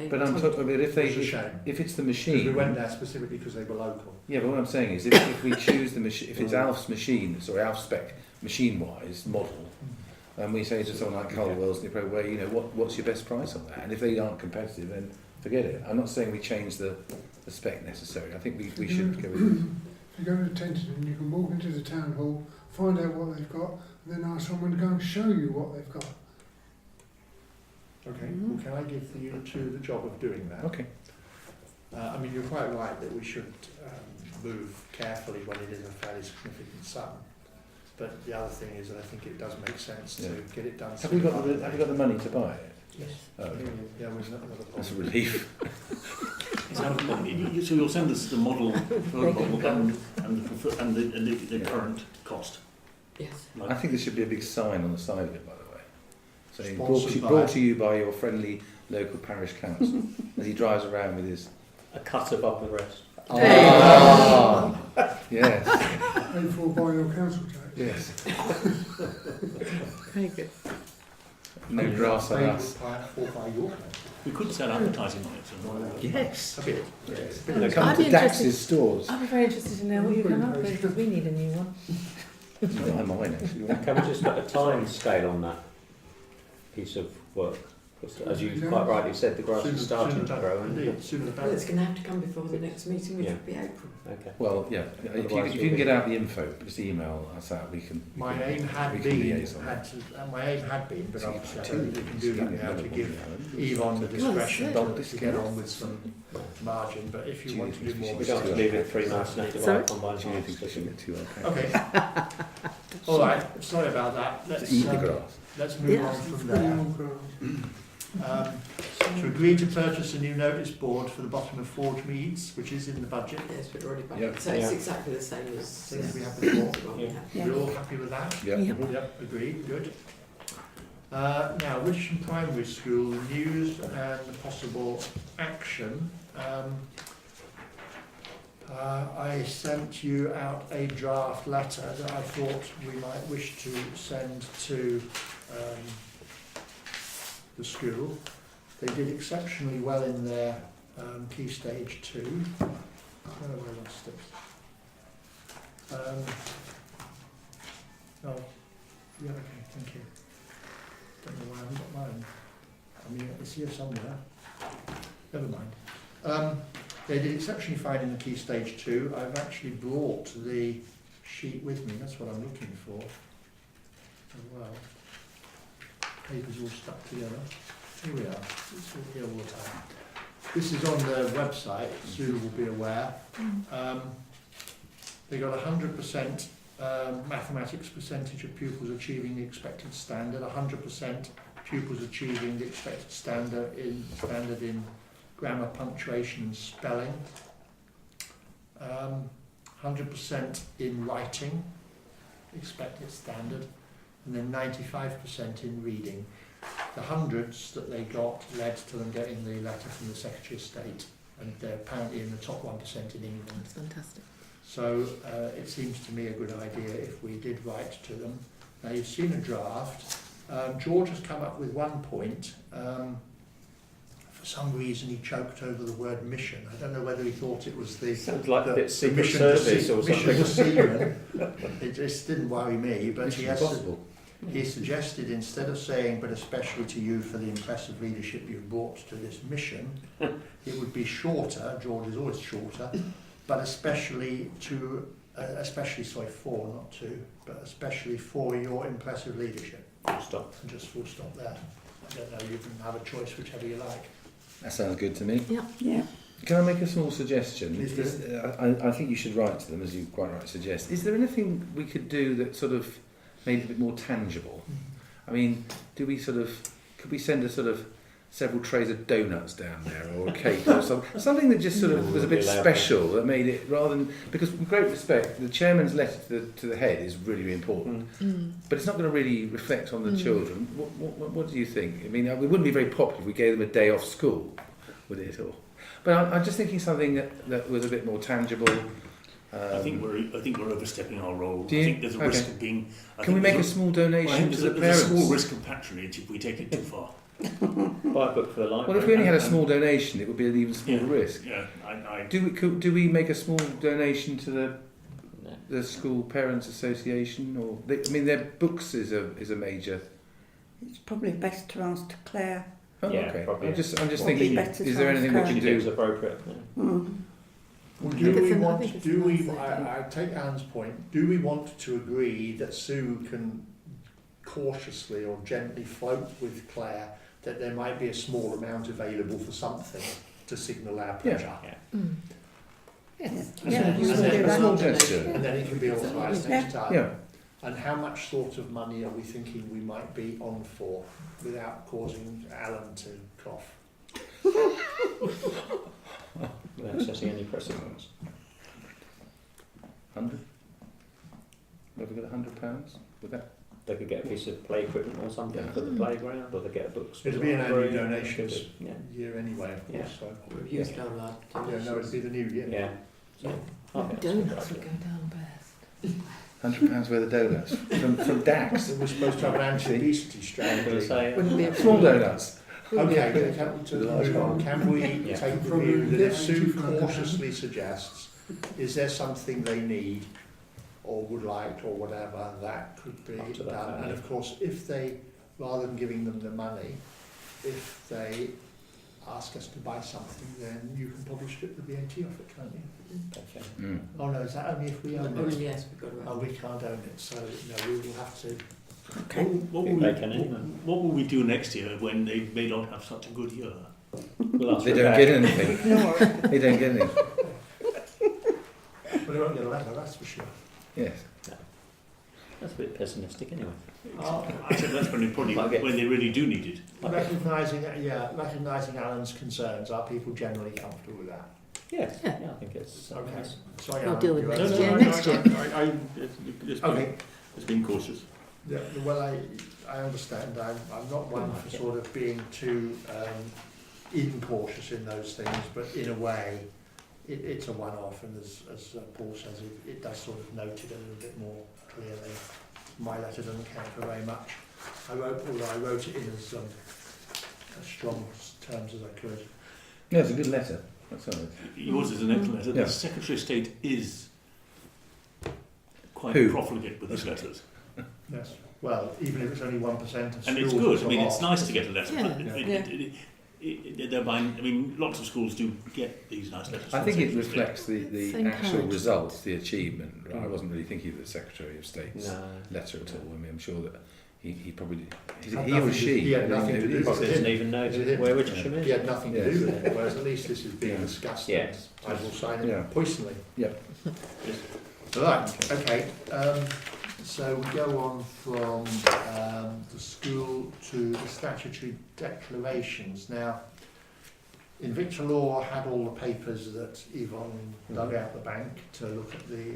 But I'm talking about if It's a shame. if it's the Because machine. we went there specifically because they were local. Yeah, but what I'm saying is, if we choose the machine, if it's Alf's machine, sorry, Alf spec machine-wise model, and we say to someone like Culverwell's, well, you know, what's your best price on that? And if they aren't competitive, then forget it. I'm not saying we change the spec necessarily. I think we should go with it. If you go to Tenterden, you can walk into the town hall, find out what they've got, and then ask someone to go and show you what they've got. Okay, well, can I give you two the job of doing that? Okay. I mean, you're quite right that we should move carefully when it is a fairly significant sum. But the other thing is that I think it does make sense to get it done. Have we got the money to buy it? Yes. Oh, okay. Yeah, we've not got a problem. That's a relief. So you'll send us the model and the current cost. Yes. I think there should be a big sign on the side of it, by the way, saying Sponsored brought to you by your friendly local parish council, as he drives around with his. A cut above the rest. Oh, yes, Paid for by your council tax. yes. Very good. No grass on us. We could sell advertising on it. So Yes. A bit. Yes. Yeah. They come I'd to be Dax's interested- stores. I'd be very interested to know what you come up with, because we need a new one. Not mine, actually. Can we just put a time scale on that piece of work? Because as you quite rightly said, the grass is starting to grow. Indeed, sooner the Well, better. it's going to have to come before the next meeting, which Yeah. will be April. Okay. Well, yeah. If you can get out the info, just email us out. We can. My aim had we can been, liaise on that. but So obviously I you don't think we can do that now to give Yvonne the discretion to get on with some margin. But if you want to do more, We don't have to leave it 3 months and have to Sorry? work on Do you think we should get too Okay. All right. Sorry about that. Let's eat the grass. let's move on from there. To agree to purchase a new notice board for the bottom of Forge Meads, which is in the budget. Yes, but already back. Yep. So it's Yeah. exactly the same as Same as we had before. the one we Yeah. had. Yeah. We're all happy with that? Yeah. Yep, agreed, good. Now, Wittersham Primary School news and possible action. I sent you out a draft letter that I thought we might wish to send to the school. They did exceptionally well in their Key Stage 2. Where have I lost it? Oh, yeah, okay, thank you. Don't know why I haven't got mine. I mean, it's here somewhere. Never mind. They did exceptionally fine in the Key Stage 2. I've actually brought the sheet with me. That's what I'm looking for as well. Paper's all stuck together. Here we are. It's all here all the time. This is on the website. Sue will be aware. They got 100% mathematics percentage of pupils achieving the expected standard, 100% pupils achieving the expected standard in grammar, punctuation and spelling, 100% in writing, expected standard, and then 95% in reading. The hundreds that they got led to them getting the letter from the Secretary of State, and they're apparently in the top 1% in England. That's fantastic. So it seems to me a good idea if we did write to them. Now you've seen a draft. George has come up with one point. For some reason he choked over the word mission. I don't know whether he thought it was the Sounds like a bit the Secret mission to Service or mission to something. seamen. It just didn't worry me, but he has Possible. he suggested instead of saying, but especially to you for the impressive leadership you've brought to this mission, it would be shorter, George is always shorter, but especially for, not to, but especially for your impressive leadership. Full stop. And just full stop there. I don't know, you can have a choice whichever you like. That sounds good to me. Yeah. Can I make a small suggestion? Please do. I think you should write to them, as you quite rightly suggest. Is there anything we could do that sort of made it a bit more tangible? I mean, could we send a sort of several trays of donuts down there, or a cake, or something that just sort of was a bit special, that made it, rather than, because with great respect, the chairman's letter to the head is really, really important, but it's not going to really reflect on the children. What do you think? I mean, it wouldn't be very popular if we gave them a day off school, would it? Or, but I'm just thinking something that was a bit more tangible. I think we're overstepping our role. Do you? I think there's a risk of being. Can we make a small donation to the parents? There's a small risk of patronage if we take it too far. Buy a book for the library. Well, if we only had a small donation, it would be an even smaller risk. Yeah, Do we make a small donation to the school parents association, or their books is a major. It's probably best to ask to Claire. Oh, Yeah, okay. probably. I'm just thinking. Is there anything we can She do? thinks appropriate. Yeah. Well, I take Anne's point, do we want to agree that Sue can cautiously or gently float with Claire that there might be a small amount available for something to signal our pleasure? Yes. And then it can be authorised next time. Yeah. And how much sort of money are we thinking we might be on for without causing Alan to cough? Without setting any precedents. 100? Have we got £100 with that? They could get a piece of play equipment or something for the playground, or they get a book. It'll be an annual donations Yeah. year anyway, of course. So. We've used our last Yeah, no, it'll be the new year. Yeah. So, Donuts would go down best. £100 worth of donuts from Dax. We're supposed to have an anti-obesity strategy. Wouldn't be a Small donuts. Okay, to move on. Can we take the view that if Sue cautiously suggests, is there something they need or would like or whatever, that could be done? And of course, if they, rather than giving them the money, if they ask us to buy something, then you can probably strip the VAT off it, can't you? okay. Oh no, is that only if we own Oh it? yes, we've got to. Oh, we can't own it, so no, we will have to. What will we do next year when they may not have such a good year? We'll ask They for don't it get back. anything. They don't get anything. But they won't get a letter, that's for sure. Yes. That's a bit pessimistic anyway. I said that's probably when they really do need it. Recognising Alan's concerns, are people generally comfortable with that? Yes. Yeah, I think it's Okay. nice. Sorry, We'll Alan, deal with you next okay? year. Next year. Okay. It's been cautious. Yeah, well, I understand. I'm not one for sort of being too incautious in those things, but in a way, it's a one-off, and as Paul says, it does sort of note it a little bit more clearly. My letter doesn't count for very much. I wrote it in as strong terms as I could. No, it's a good letter. That's all right. Yours is an excellent letter. Yeah. The Secretary of State is quite Who? profligate with his letters. Yes. Well, even if it's only 1% of schools, And it's good. I mean, it's nice to get a letter. Yeah. But I mean, lots of schools do get these nice letters. I from think it Secretary of State. reflects the Same actual kind. results, the achievement. I wasn't really thinking of the Secretary of State's No. letter at all. I mean, I'm sure that he probably, Had he or nothing to- she, he had nothing to do with Probably it. doesn't even know where Wittersham is. He had nothing to Yes. do with it, whereas at least this is being Yeah. discussed. Yes. I will sign it Yeah. personally. Yeah. Right, okay. So we go on from the school to the statutory declarations. Now, in Victor Law had all the papers that Yvonne dug out the bank to look at the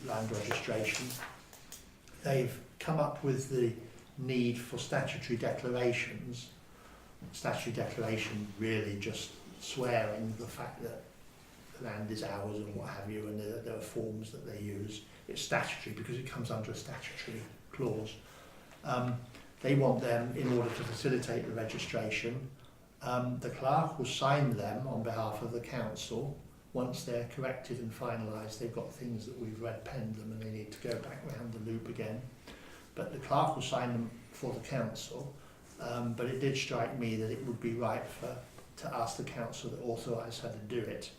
land registration. They've come up with the need for statutory declarations. Statutory declaration really just swearing the fact that the land is ours and what have you, and there are forms that they use. It's statutory because it comes under a statutory clause. They want them in order to facilitate the registration. The clerk will sign them on behalf of the council. Once they're corrected and finalised, they've got things that we've red penned them and they need to go back round the loop again. But the clerk will sign them for the council. But it did strike me that it would be right to ask the council that authorise her to do it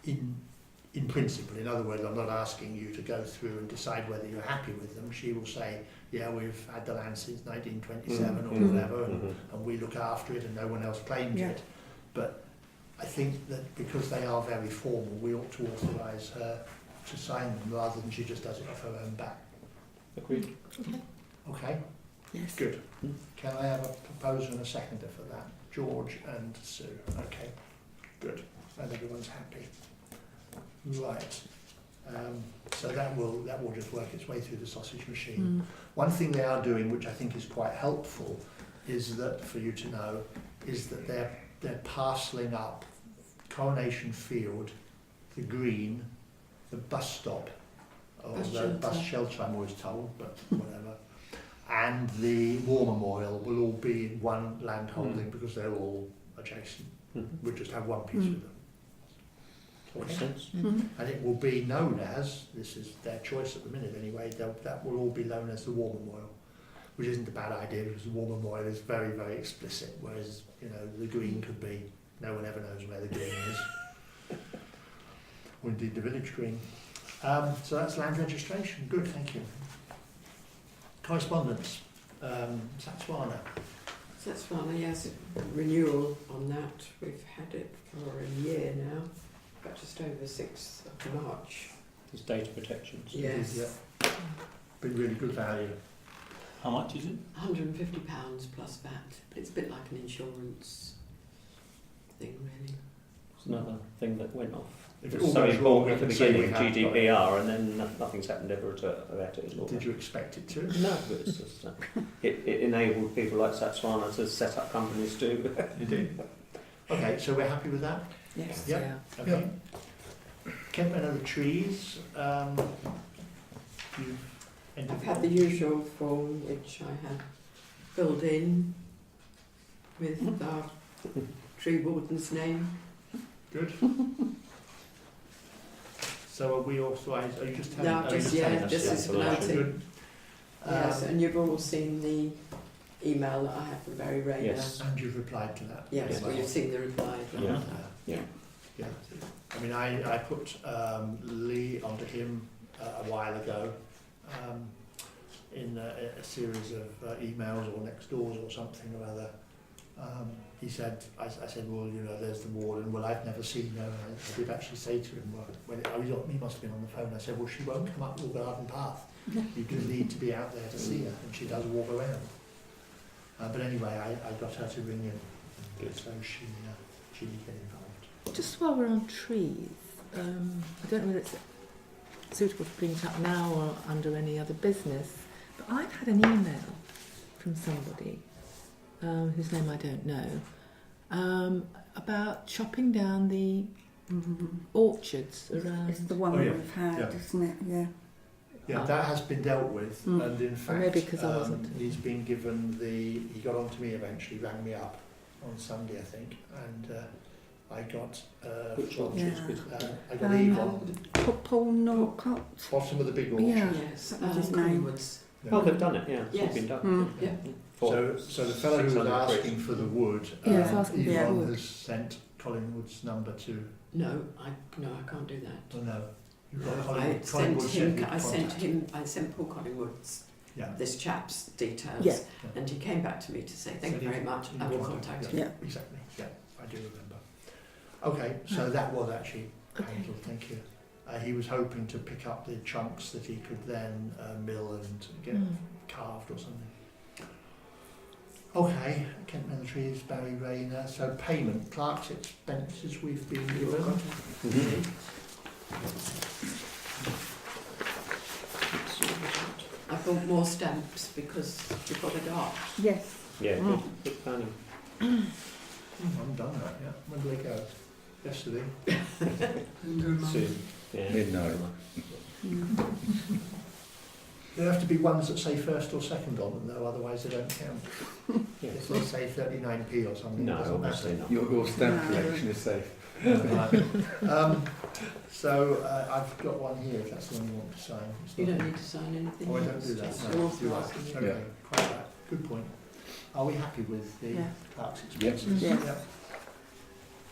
in principle. In other words, I'm not asking you to go through and decide whether you're happy with them. She will say, yeah, we've had the land since 1927 or whatever, and we look after it and no one else claims it. But I think that because they are very formal, we ought to authorise her to sign them rather than she just does it off her own back. Agreed. Okay? Yes. Good. Can I have a proposer and a seconder for that? George and Sue. Okay, good. And everyone's happy. Right. So that will just work its way through the sausage machine. One thing they are doing, which I think is quite helpful, is that, for you to know, is that they're parcelling up Coronation Field, the Green, the bus stop, or the bus shelter, I'm always told, but whatever. And the War Memorial will all be in one land holding because they're all adjacent. We'll just have one piece of them. Makes sense. And it will be known as, this is their choice at the minute anyway, that will all be known as the War Memorial, which isn't a bad idea because the War Memorial is very, very explicit, whereas, you know, the Green could be, no one ever knows where the Green is, or indeed the village Green. So that's land registration. Good, thank you. Correspondence. Satswana. Satswana, yes, renewal on that. We've had it for a year now, but just over 6th of March. It's data protection. Yes. Yeah. Been really good value. How much is it? £150 plus VAT. It's a bit like an insurance thing, really. It's another thing that went off. If It it was all so goes wrong, important we at the can say we beginning, have got it. GDPR, and then nothing's happened ever about it at all. Did you expect it to? No, but it's just, it enabled people like Satswana to set up companies too. You did. Okay, so we're happy with that? Yes. Yep. Okay. Kent and other trees. I've had the usual form which I had filled in with our tree warden's name. Good. So are we authorised? Are you just telling? No, are you just telling yeah, us just the as information? noting. Good. Yes, and you've all seen the email that I had from Barry Rayner. Yes. And you've replied to that. Yes, as well, you've seen the reply. Yeah. Yeah. Yeah. I mean, I put Lee onto him a while ago in a series of emails or next doors or something or other. He said, I said, well, you know, there's the warden. Well, I've never seen her. I did actually say to him, well, he must have been on the phone. I said, well, she won't come up your garden path. You do need to be out there to see her, and she does walk around. But anyway, I got her to ring in, so she did get involved. Just while we're on trees, I don't know whether it's suitable to bring it up now or under any other business, but I've had an email from somebody whose name I don't know, about chopping down the orchards around. It's the one Oh, yeah. we've had, Yeah. isn't it? Yeah. Yeah, that has been dealt with, and in fact, maybe 'cause I wasn't. he's been given he got on to me eventually, rang me up on Sunday, I think, and I got Which from- orchards? I got Eve on Paul Norcott. bottom of the big orchard. Yeah. Yes, What's his name? Collingwoods. Yeah. Oh, they've done it, yeah. It's all Yes. been done. Mm. Yeah. So the fellow who was 600 quid. asking for the wood, Yeah, he's asking for the Yvonne wood. has sent Collingwood's number to. No, I can't do that. Oh no, you've got I Collingwood. sent Collingwood him. said I he'd sent contact. him. I sent Paul Collingwood's Yeah. this chap's details, Yeah. and he came back to me to say thank Said you very he'd- much. he'd I will contact him. Yeah. Exactly. Yeah, I do remember. Okay, so that was actually handled. Thank you. He was hoping to pick up the chunks that he could then mill and get carved or something. Okay, Kent Militaries, Barry Rayner. So payment, Clark's expenses we've been given. I bought more stamps because before they got. Yes. Yeah, good planning. I'm done that, yeah. When do they go? Yesterday. Soon. Yeah. Midnight. There have to be ones that say first or second on them though, otherwise they don't count. Yeah. If they say 39p or something, No, it doesn't obviously matter. not. Your stamp No. collection is safe. Right. So I've got one here if that's the one you want to sign. It's You not- don't need to sign anything. Oh, I don't it's do that. just No, you're right. authorising you. Okay, Yeah. quite right. Good point. Are we happy with the Yeah. Clark's expenses? Yes. Yep.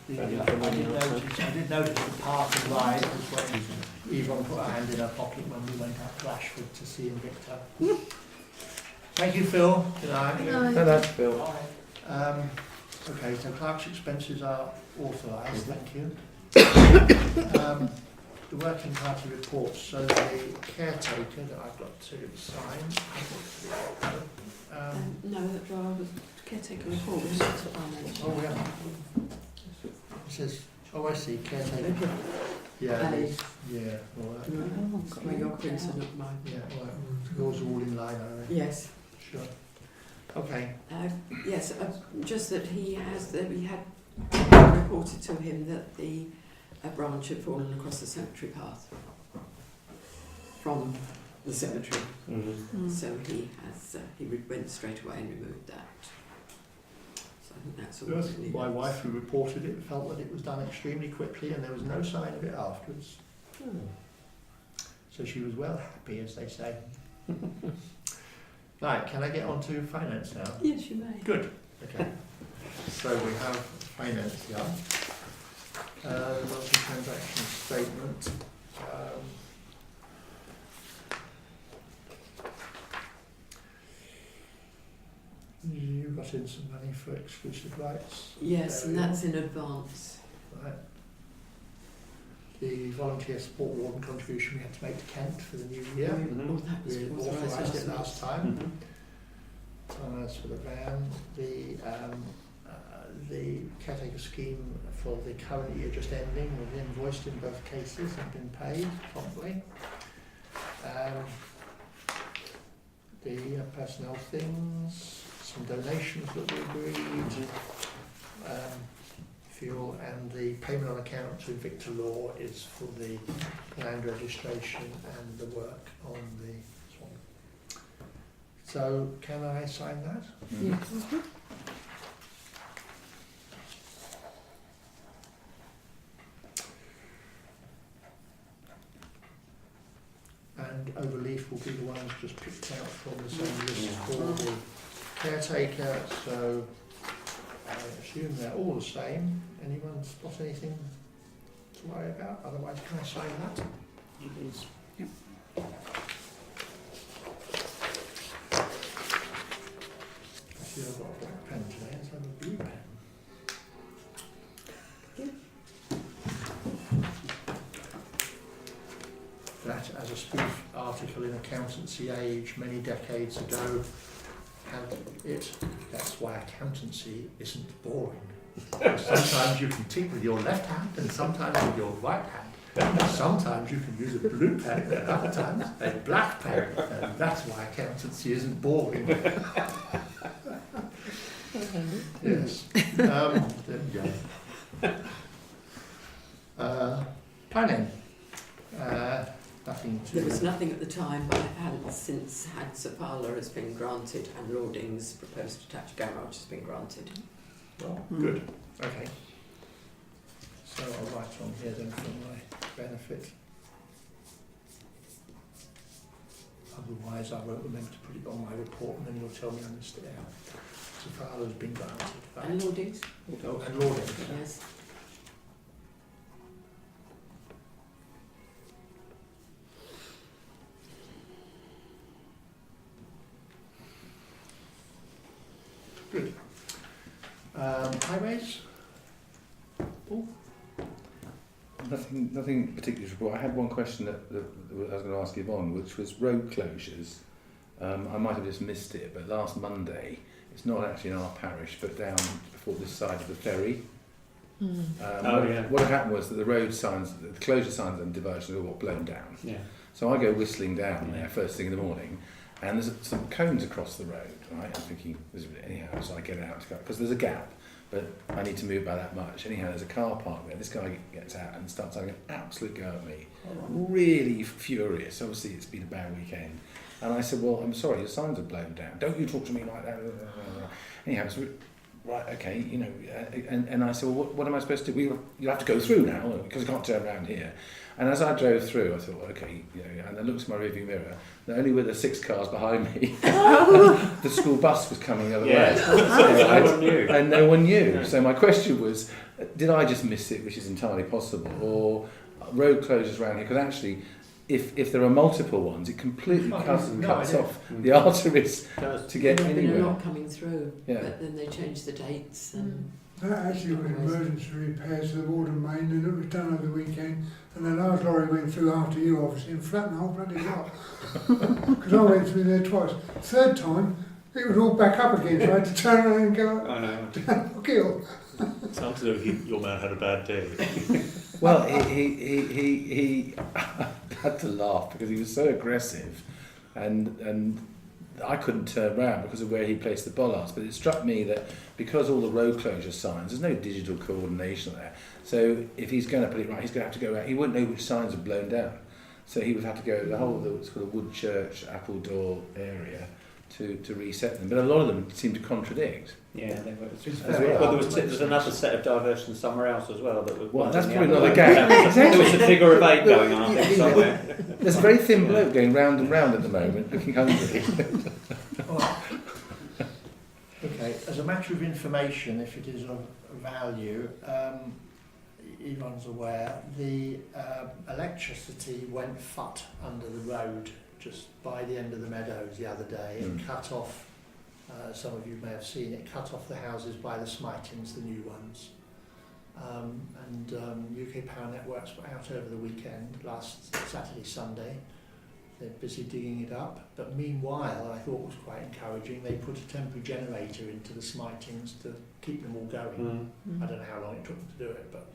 Fairly I did notice the park and ride was when Yvonne put her hand in her pocket when we went up to Ashford to see Invicta. Thank you, Phil. Good night. Good that's Bill. Okay, so Clark's expenses are authorised, thank you. The working party reports, so the caretaker that I've got to sign, No, that drawer was Caretaker report, we're not to finance. Oh, yeah. It says, oh, I see, caretaker. Yeah, Aye. yeah, all right. Well, your prints are not mine. Yeah, all right. Yours are all in line, are they? Yes. Sure. Okay. Yes, just that he had reported to him that a branch had fallen across the cemetery path from the cemetery. So he went straight away and removed that. So I think that's all. Yes, really my helps. wife, who reported it, felt that it was done extremely quickly and there was no sign of it afterwards. So she was well happy, as they say. Right, can I get on to finance now? Yes, you may. Good. Okay. So we have finance here. Monthly transaction statement. You got in some money for exclusive rights. Yes, and There we that's in advance. Right. The volunteer sport warden contribution we had to make to Kent for the new year. Oh, that was We authorised authorised it last time. As for the van, the caretaker scheme for the current year just ending was invoiced in both cases and been paid promptly. The personnel things, some donations that we agreed, fuel, and the payment on account to Victor Law is for the land registration and the work on the Swan. So can I sign that? Yes. And Overleaf will be the ones just picked out from the same list for the caretaker, so I assume they're all the same. Anyone spot anything to worry about? Otherwise, can I sign that? Please. I see I've got a black pen today, let's have a blue pen. That, as a spoof article in Accountancy Age many decades ago, had it, that's why accountancy isn't boring. Sometimes you can tick with your left hand and sometimes with your right hand. And sometimes you can use a blue pen and other times a black pen. And that's why accountancy isn't boring. Yes. There we go. Planning. Nothing to... There was nothing at the time, but I have since had Sapala has been granted and Lording's proposed detached garage has been granted. Well, good. Okay. So I'll write on here then for my benefit. Otherwise I won't remember to put it on my report and then you'll tell me I missed it out. Sapala's been granted. Right. And Lording's? Oh, and Lording's. Yes. Good. Highways? Paul? Nothing particularly to report. I had one question that I was going to ask Yvonne, which was road closures. I might have just missed it, but last Monday, it's not actually in our parish, but down before this side of the ferry. What had happened was that the road signs, the closure signs and diversions all got blown down. Yeah. So I go whistling down there first thing in the morning, and there's some cones across the road, right? I'm thinking, anyhow, so I get out, because there's a gap, but I need to move by that much. Anyhow, there's a car park there. This guy gets out and starts having an absolute go at me. Really furious. Obviously, it's been a bad weekend. And I said, well, I'm sorry, your signs are blown down. Don't you talk to me like that. Anyhow, so, right, okay, you know, and I said, well, what am I supposed to do? You have to go through now, because I can't turn around here. And as I drove through, I thought, okay, you know, and I looked at my rearview mirror, not only were there 6 cars behind me, the school bus was coming the other way. No one knew. And no one knew. Yeah. So my question was, did I just miss it, which is entirely possible, or road closures around here? Because actually, if there are multiple ones, it completely cuts off the arteries to get There've been a anywhere. lot coming through, but then they changed the dates. And That actually was emergency repairs to the water main, and it was done over the weekend. And the large lorry went through after you, obviously, and flattened the whole bloody lot. Because I went through there twice. Third time, it was all back up again, so I had to turn around and go I know. down the hill. Sounds as though your man had a bad day. Well, he had to laugh because he was so aggressive, and I couldn't turn around because of where he placed the bollards. But it struck me that because all the road closure signs, there's no digital coordination there. So if he's going to put it right, he's going to have to go out. He wouldn't know which signs are blown down, so he would have to go the whole of what's called a Woodchurch Appledore area to reset them. But a lot of them seem to contradict. Yeah, they were. It's As very well. hard Well, to there's make another sense. set of diversions somewhere else as well. That Well, was that's the probably other not the way. game. There was a figure of 8 going on, I think, Yeah. somewhere. There's a very thin bloke going round and round at the moment, looking hungry. Okay, as a matter of information, if it is of value, Yvonne's aware, the electricity went fut under the road just by the end of the meadows the other day and cut off, some of you may have seen it, cut off the houses by the Smitings, the new ones. UK Power Networks were out over the weekend, last Saturday, Sunday. They're busy digging it up, but meanwhile, I thought was quite encouraging, they put a temporary generator into the Smitings to keep them all going. I don't know how long it took them to do it, but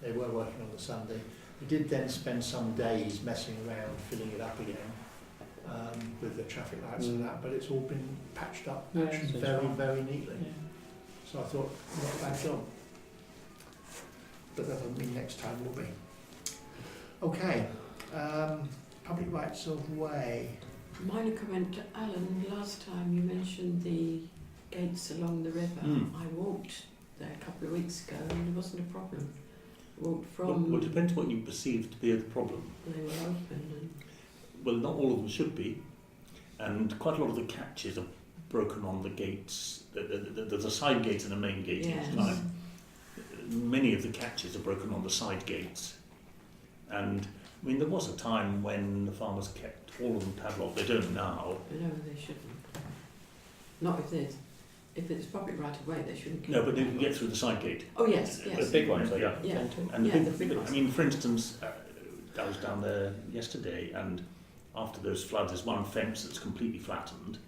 they were working on the Sunday. They did then spend some days messing around, filling it up again with the traffic lights and that, but it's all been patched up actually very, very neatly. So I thought, not a bad job. But that doesn't mean next time will be. Okay. Public rights of way. Minor comment to Alan, last time you mentioned the gates along the river. I walked there a couple of weeks ago and there wasn't a problem. Walked from... Well, it depends what you perceive to be the problem. They were open and... Well, not all of them should be. And quite a lot of the catches are broken on the gates. There's a side gate and a main gate each time. Many of the catches are broken on the side gates. And I mean, there was a time when the farmers kept all of them padlocked. They don't now. No, they shouldn't. Not if it's public right of way, they shouldn't. No, but they can get through the side gate. Oh yes, yes. The big ones, Yeah. Yeah. And Yeah, the the big, big ones. I mean, for instance, I was down there yesterday, and after those floods, there's one fence that's completely flattened.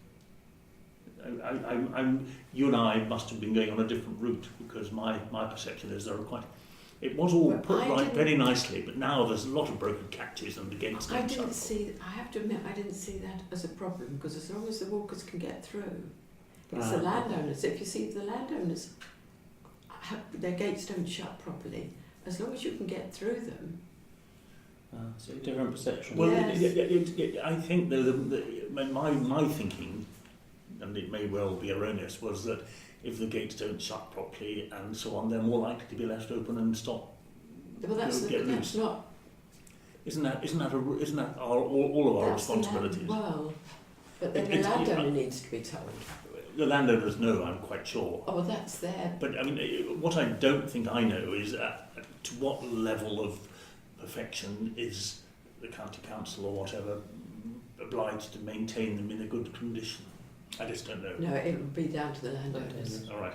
You and I must have been going on a different route, because my perception is there are quite... It was all Well, put I right didn't- very nicely, but now there's a lot of broken catches and the gates I don't didn't shut. see. I have to admit, I didn't see that as a problem because as long as the walkers can get through, it's the landowners. If you see the landowners, their gates don't shut properly. As long as you can get through them. It's a different perception. Well, Yes. I think my thinking, and it may well be erroneous, was that if the gates don't shut properly and so on, they're more likely to be left open and stop. Well, that's Get not. Isn't that all of our That's responsibilities? Well, but then the It's- landowner needs to be told. The landowners know, I'm quite sure. Oh, well, that's their. But I mean, what I don't think I know is to what level of perfection is the county council or whatever obliged to maintain them in a good condition. I just don't know. No, it would be down to the landowners. All right.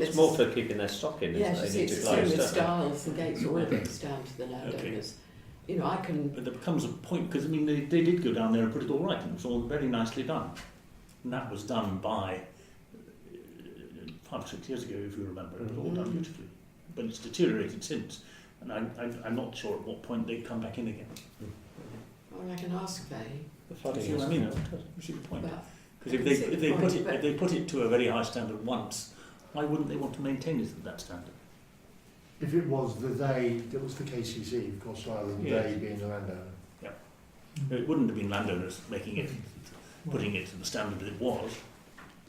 It's more for keeping their stock in, Yes, isn't it? They need it's to the same close, with don't they? stiles and gates. All of it's down to the landowners. You know, I can. But there becomes a point, because I mean, they did go down there and put it all right, and it was all very nicely done. And that was done by 5 or 6 years ago, if you remember. It was all done beautifully. But it's deteriorated since, and I'm not sure at what point they'd come back in again. Or I can ask they. The You flooding see what I is- mean? You see the point? But Because if they put it to a very high standard once, why wouldn't they want to maintain it at that standard? If it was the they, that was the KCC, of course, rather than Yes. they being the landowner. It wouldn't have been landowners making it, putting it to the standard that it was.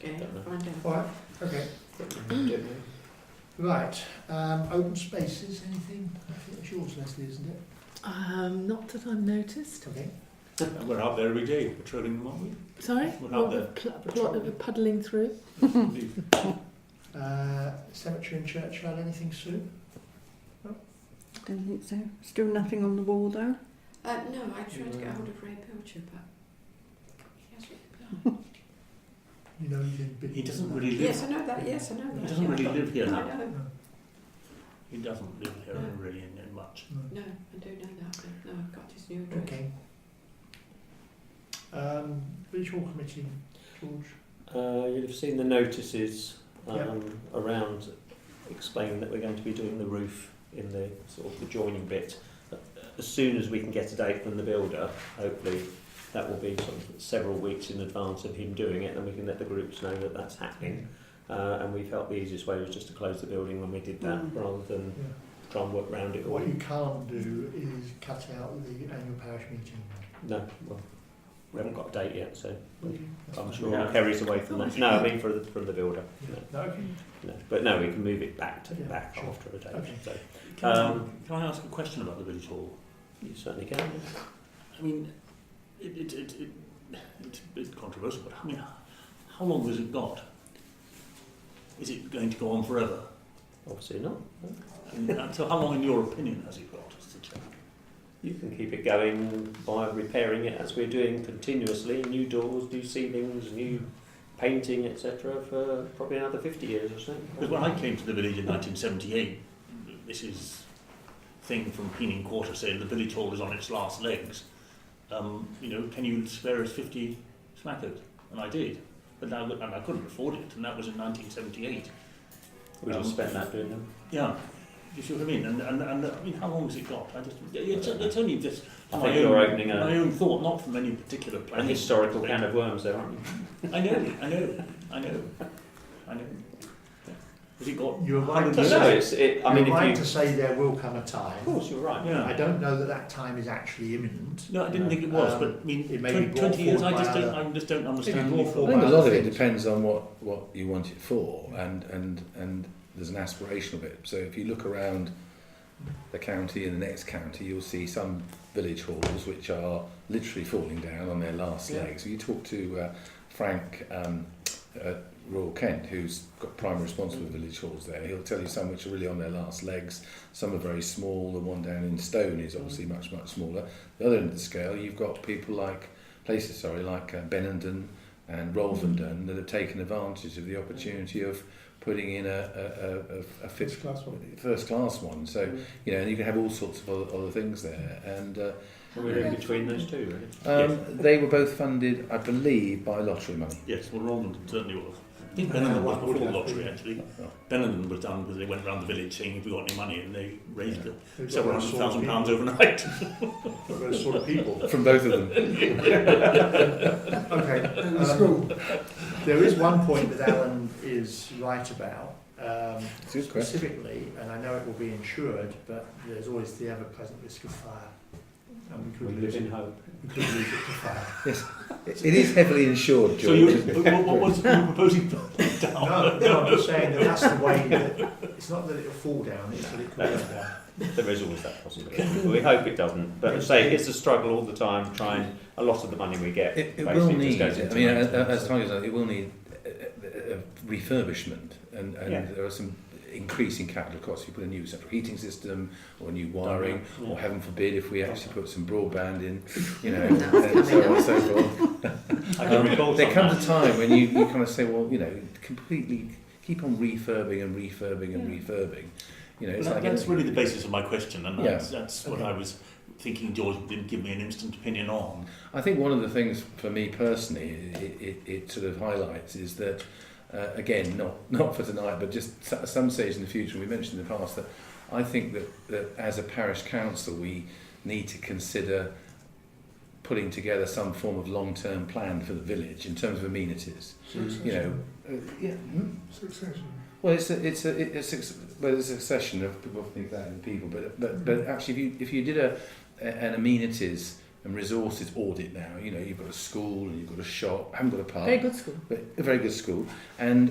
okay, Don't know. find out. All right, okay. Right, open spaces, anything? I think it's yours, Leslie, isn't it? Not that I've noticed. Okay. And we're out there every day patrolling them, aren't we? Sorry? We're out there. Puddling through. Cemetery and churchyard, anything, Sue? Don't think so. Still nothing on the wall though. No, I tried to get hold of Ray Pilcher, but he hasn't replied. You know, he did. He doesn't really live. Yes, I know that. Yes, I know that. He doesn't really live here I now. know. He doesn't live here really in much. No, I do know that. But no, I've got his new address. Okay. Village Hall Committee, George? You'll have seen the notices Yeah. around explaining that we're going to be doing the roof in the sort of the joining bit. As soon as we can get a date from the builder, hopefully that will be sort of several weeks in advance of him doing it, and we can let the groups know that that's happening. And we felt the easiest way was just to close the building when we did that, rather than try and work around it all. What you can't do is cut out the annual parish meeting. No, well, we haven't got a date yet, so I'm sure Yeah. Kerry's away from that. No, I mean from the builder. No. No, okay. No, but no, we can move it back to Yeah, back sure. after a date. Okay. So Can I ask a question about the village hall? you certainly can. I mean, it's a bit controversial, but I mean, how long has it got? Is it going to go on forever? Obviously not. No. And so how long, in your opinion, has it got? Mr. Chair? You can keep it going by repairing it as we're doing continuously. New doors, new ceilings, new painting, etc. for probably another 50 years or so. Because when I came to the village in 1978, this is thing from Peening Quarter saying the village hall is on its last legs. Can you spare us 50 smackers? And I did. And I couldn't afford it, and that was in 1978. We just spent that doing them. Yeah. You see what I mean? And I mean, how long has it got? It's only just I think you're opening my own thought, not from any particular a plan. historical can of worms there, aren't you? I know. Has it got? You're right hundreds to of- say, I mean, you're if right you... to say there will come a time. Of course, you're right. Yeah. I don't know that time is actually imminent. No, I didn't think it was, but I mean, it may be 20 years, I brought just forward don't, I just don't Maybe understand. brought I forward think by a lot of other it things. depends on what you want it for, and there's an aspirational bit. So if you look around the county and the next county, you'll see some village halls which are literally falling down on their last legs. You talk to Frank Royal Kent, who's got primary responsible for village halls there, he'll tell you some which are really on their last legs. Some are very small. The one down in Stone is obviously much smaller. The other end of the scale, you've got people like Benenden and Rolvenden that have taken advantage of the opportunity of putting in a first class one. So and you can have all sorts of other things there. And We're in between those two, really. they were both funded, I believe, by lottery money. Yes, well, Roland certainly was. I think Benenden was before the lottery, actually. Benenden was done because they went around the village saying, have we got any money? And they raised several £100,000 overnight. Those sort of people. From both of them. Okay. And the school. There is one point that Alan is right about. It's a good question. Specifically, and I know it will be insured, but there's always the ever-present risk of fire. And we could lose live in it. hope. We could lose it to fire. Yes, it is heavily insured, George. So what was you proposing down? No, I'm just saying that that's the way that it's not that it'll fall down, it's that it could go down. There is always that possibility. We hope it doesn't. But as I say, it's a struggle all the time, trying a lot of the money we get. It basically will just need, goes into as maintenance. time goes on, it will need refurbishment, and there are some increasing capital costs. You put a new central heating system or new wiring, or heaven forbid if we actually put some broadband in, and so on and so forth. I can recall There some comes a time when you kind of say, well, completely keep on refurbing and refurbing. It's like That's anything. really the basis of my question, and Yeah. that's what I was thinking George didn't give me an instant opinion on. I think one of the things for me personally it sort of highlights is that again, not for tonight, but just at some stage in the future, we mentioned in the past that I think that as a parish council we need to consider putting together some form of long-term plan for the village in terms of amenities. Succession. Well, it's a succession of people think that in people, but actually, if you did an amenities and resources audit now, you've got a school and you've got a shop, haven't got a park, Very good school. but a very good school, and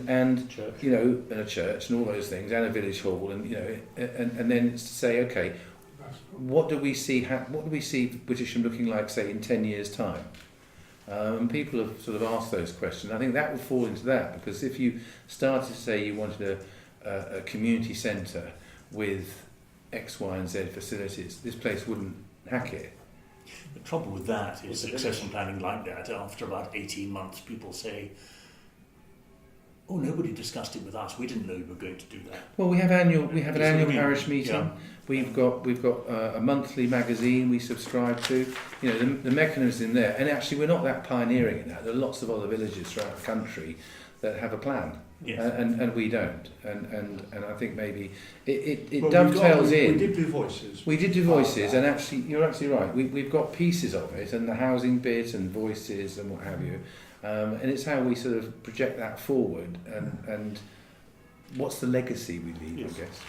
Church. and a church and all those things, and a village hall, and and then it's to say, okay, what do we see Wittersham looking like, say, in 10 years' time? People have sort of asked those questions. I think that would fall into that, because if you started to say you wanted a community centre with X, Y and Z facilities, this place wouldn't hack it. The trouble with that is succession planning like that, after about 18 months, people say, Oh, nobody discussed it with us. We didn't know we were going to do that. Well, we have an It's annual a parish meeting. yeah. We've got a monthly magazine we subscribe to. You know, the mechanism in there. And actually, we're not that pioneering in that. There are lots of other villages throughout the country that have a plan, Yes. and we don't. And I think maybe it Well, dovetails in. We did do voices. We did do voices, and actually, you're absolutely right. We've got pieces of it, and the housing bit, and voices, and what have you. And it's how we sort of project that forward, and what's the legacy we leave, Yes. I guess.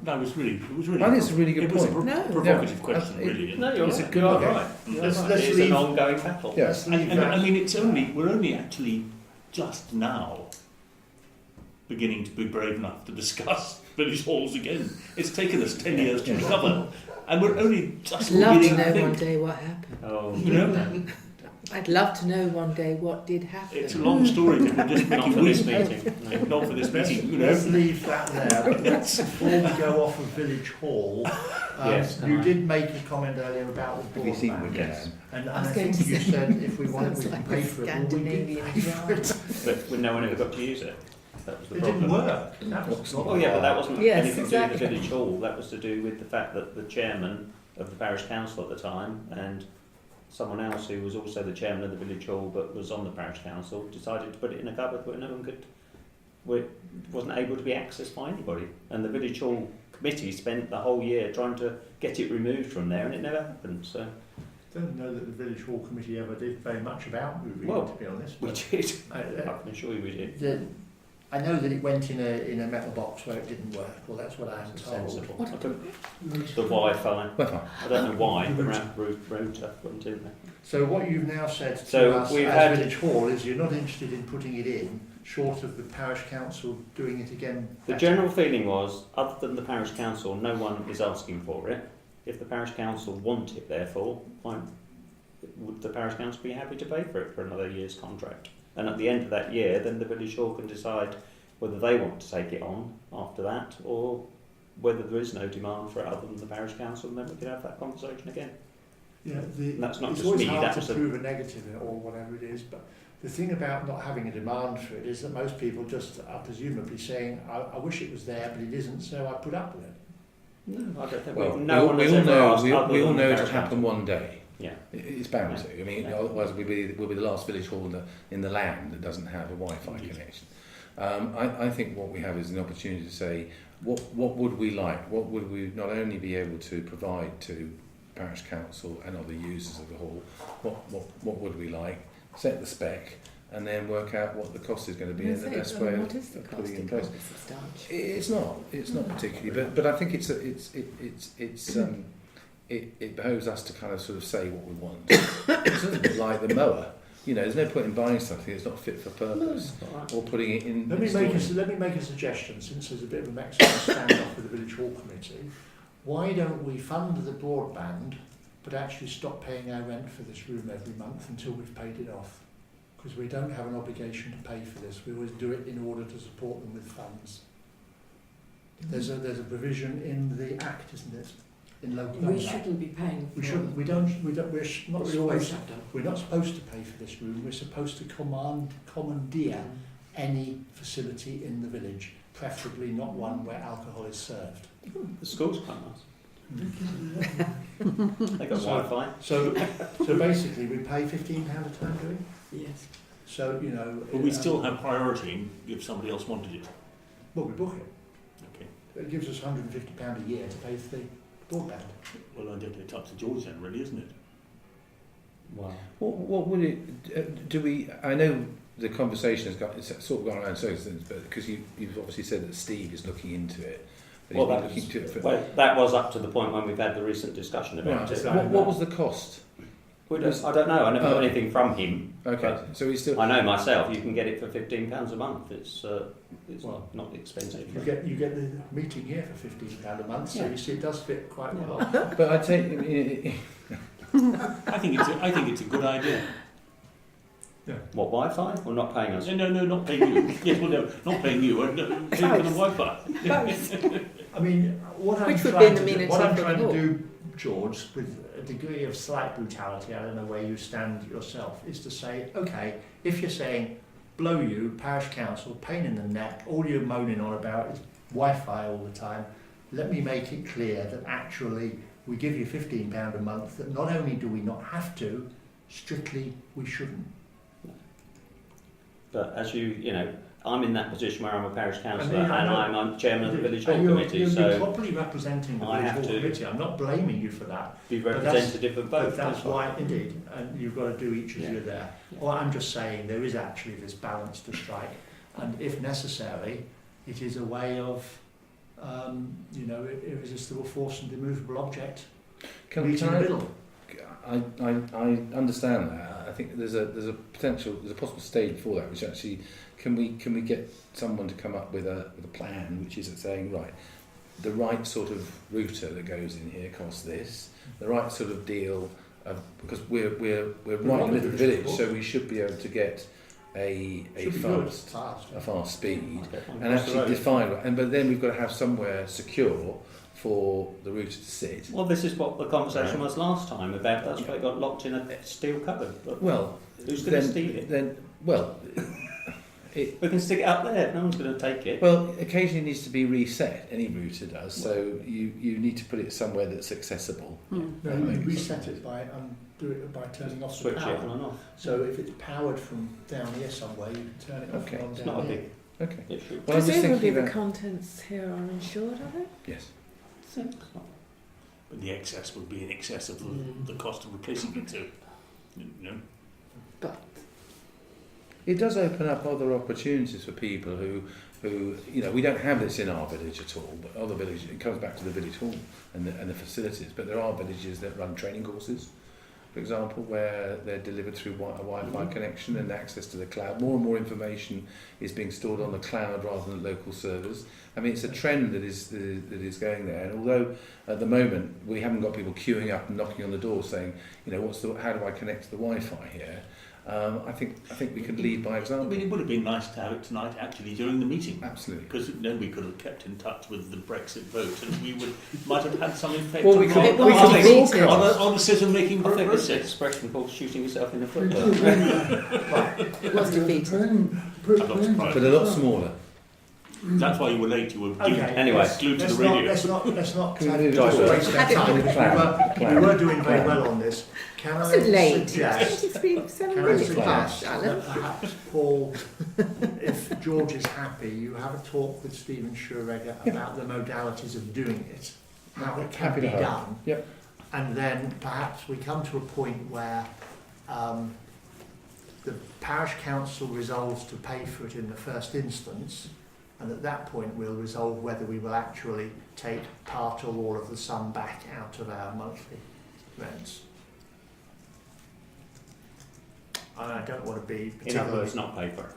That was really. It was really. I think it's a really good it was point. a No. provocative Yeah. question, really. No, you're It's a right. good You're idea. right. Let's It's leave- an ongoing battle. Yeah. Let's leave And that. I mean, we're only actually just now beginning to be brave enough to discuss village halls again. It's taken us 10 years to recover, and we're only just I'd love to beginning know to one think. day what happened. Oh, You know, I'd love to know one day what did happen. it's a long story. We're just not making for this weeks. meeting. No. Not for this Let's, meeting. You let's know. leave that there. But let's, before we go off of Village Hall, Yes, you can I? did make a comment earlier about the Have you seen broadband. the Yes. And I was I going think to you say, said if we wanted, we sounds could like pay a for it. Well, we did Scandinavian pay for it. But no one ever got to use it. That was the It problem. didn't work. That was not Oh yeah, but that wasn't Yes, anything to do with exactly. the village hall. That was to do with the fact that the chairman of the parish council at the time and someone else who was also the chairman of the village hall but was on the parish council decided to put it in a cupboard where no one could, where it wasn't able to be accessed by anybody. And the village hall committee spent the whole year trying to get it removed from there, and it never happened. So I don't know that the Village Hall Committee ever did very much about moving Well, it, to be honest. we but did. I, I can assure you we did. I know that it went in a metal box where it didn't work. Well, that's what I'm It's told. sensible. What? I couldn't- The Wi-Fi. Wi-Fi. I don't know why the router went in there. So what you've now said to So us we've as had- Village Hall is you're not interested in putting it in, short of the parish council doing it again. The better. general feeling was, other than the parish council, no one is asking for it. If the parish council want it, therefore, why would the parish council be happy to pay for it for another year's contract? And at the end of that year, then the village hall can decide whether they want to take it on after that, or whether there is no demand for it other than the parish council, and then we can have that conversation again. Yeah, And that's not it's just always me, hard that to was a... prove a negative or whatever it is, but the thing about not having a demand for it is that most people just are presumably saying, I wish it was there, but it isn't, so I put up with it. No, I don't think Well, no one we has all ever know asked we other all than know the it'll parish happen council. one day. Yeah. It's bound to. I mean, Yeah. otherwise we'll be the last village hall in the land that doesn't have a Wi-Fi Indeed. connection. I think what we have is an opportunity to say, what would we like? What would we not only be able to provide to parish council and other users of the hall? What would we like? Set the spec, and then work out what the cost is going to be and the best way What is the of cost? putting it in It place. can't be substantial. It's not particularly, but I think it behoves us to kind of sort of say what we want. It's a little bit like the mower. You know, there's no point in buying something that's not fit for purpose or putting it in. Let me make a suggestion, since there's a bit of a Mexican standoff with the Village Hall Committee. Why don't we fund the broadband, but actually stop paying our rent for this room every month until we've paid it off? Because we don't have an obligation to pay for this. We always do it in order to support them with funds. There's a provision in the Act, isn't it? In local We government. shouldn't be paying for We shouldn't. We're not what we always supposed. have done. We're not supposed to pay for this room. We're supposed to commandeer any facility in the village, preferably not one where alcohol is served. The school's quite nice. They got So- Wi-Fi. So basically, we pay £15 a time, do we? Yes. So you know. But we still have priority if somebody else wanted it. Well, we book it. Okay. It gives us £150 a year to pay for the broadband. Well, I don't know, it's up to George then, really, isn't it? Wow. What would it? Do we? I know the conversation has got it's sort of gone around circles, but because you've obviously said that Steve is looking into it. But Well, he's been that looking was, into it for, well, that was up to the point when we've had the recent discussion about right. it. What was the cost? I don't know. I never got anything from him. Okay, so he's still. I know myself. You can get it for £15 a month. It's Well, not expensive. You get the meeting here for £15 a month, so Yeah. you see it does fit quite well. But I take. I think it's a good idea. What, Wi-Fi? Or not paying us? No, not paying you. Yes, well, no, not paying you. Paying for the Wi-Fi. I mean, what I'm Which would trying be to in the do, what I'm amenity trying for to the do, George, with a degree of slight brutality, I don't know where you stand yourself, is to say, okay, if you're saying blow you, parish council, pain in the neck, all you're moaning on about is Wi-Fi all the time. Let me make it clear that actually we give you £15 a month, that not only do we not have to, strictly we shouldn't. But as you know, I'm in that position where I'm a parish councillor And I'm chairman of the village hall And committee, you're so properly representing the I village have hall to committee. I'm not blaming you for that. be But representative of both. But that's why, indeed, and you've got to do each as Yeah. you're there. Well, I'm just saying there is actually this balance to strike, and if necessary, it is a way of, irresistible force and immovable object. Meet in the middle. I understand that. I think there's a possible stage for that, which actually can we get someone to come up with a plan, which is saying, right, the right sort of router that goes in here costs this, the right sort of deal of, because we're right in the middle of the village, so we should be able to get a fast speed and actually define, but then we've got to have somewhere secure for the router to sit. Well, this is what the conversation was last time about. That's why it got locked in a steel cupboard. But well, who's going to steal it? We can stick it up there. No one's going to take it. Well, occasionally it needs to be reset. Any router does. So you need to put it somewhere that's accessible. No, you reset it by turning off Switch the power. it on and off. So if it's powered from down here somewhere, you can turn it off and on It's down not a here. big Okay. issue. Well, I'm just Presumably thinking the about, contents here are insured, are they? yes. But the excess would be in excess of the cost of replacing it too. You know. But It does open up other opportunities for people who we don't have this in our village at all, but other villages, it comes back to the village hall and the facilities, but there are villages that run training courses, for example, where they're delivered through a Wi-Fi connection and access to the cloud. More and more information is being stored on the cloud rather than local servers. I mean, it's a trend that is going there, and although at the moment we haven't got people queuing up and knocking on the door saying, how do I connect to the Wi-Fi here? I think we could lead by I example. mean, it would have been nice to have it tonight, actually, during the meeting. Absolutely. Because then we could have kept in touch with the Brexit vote, and we might have had some effect Well, we could broadcast on decision-making I think it's an process. expression called shooting yourself in the foot. it was defeated. but a lot smaller. That's why you were late. You were Okay, Anyway, glued to let's the radio. let's not Can we waste do our it? time. We were doing very well on this. Can I Wasn't late. suggest? It's been 7 Can I minutes suggest past, Alan. that perhaps, Paul, if George is happy, you have a talk with Stephen Schuregger about the modalities of doing it, how it can Happy be to help. done. Yep. And then perhaps we come to a point where the parish council resolves to pay for it in the first instance, and at that point we'll resolve whether we will actually take part or all of the sum back out of our monthly rents. And I don't want to be In other particularly... words, not pay for it.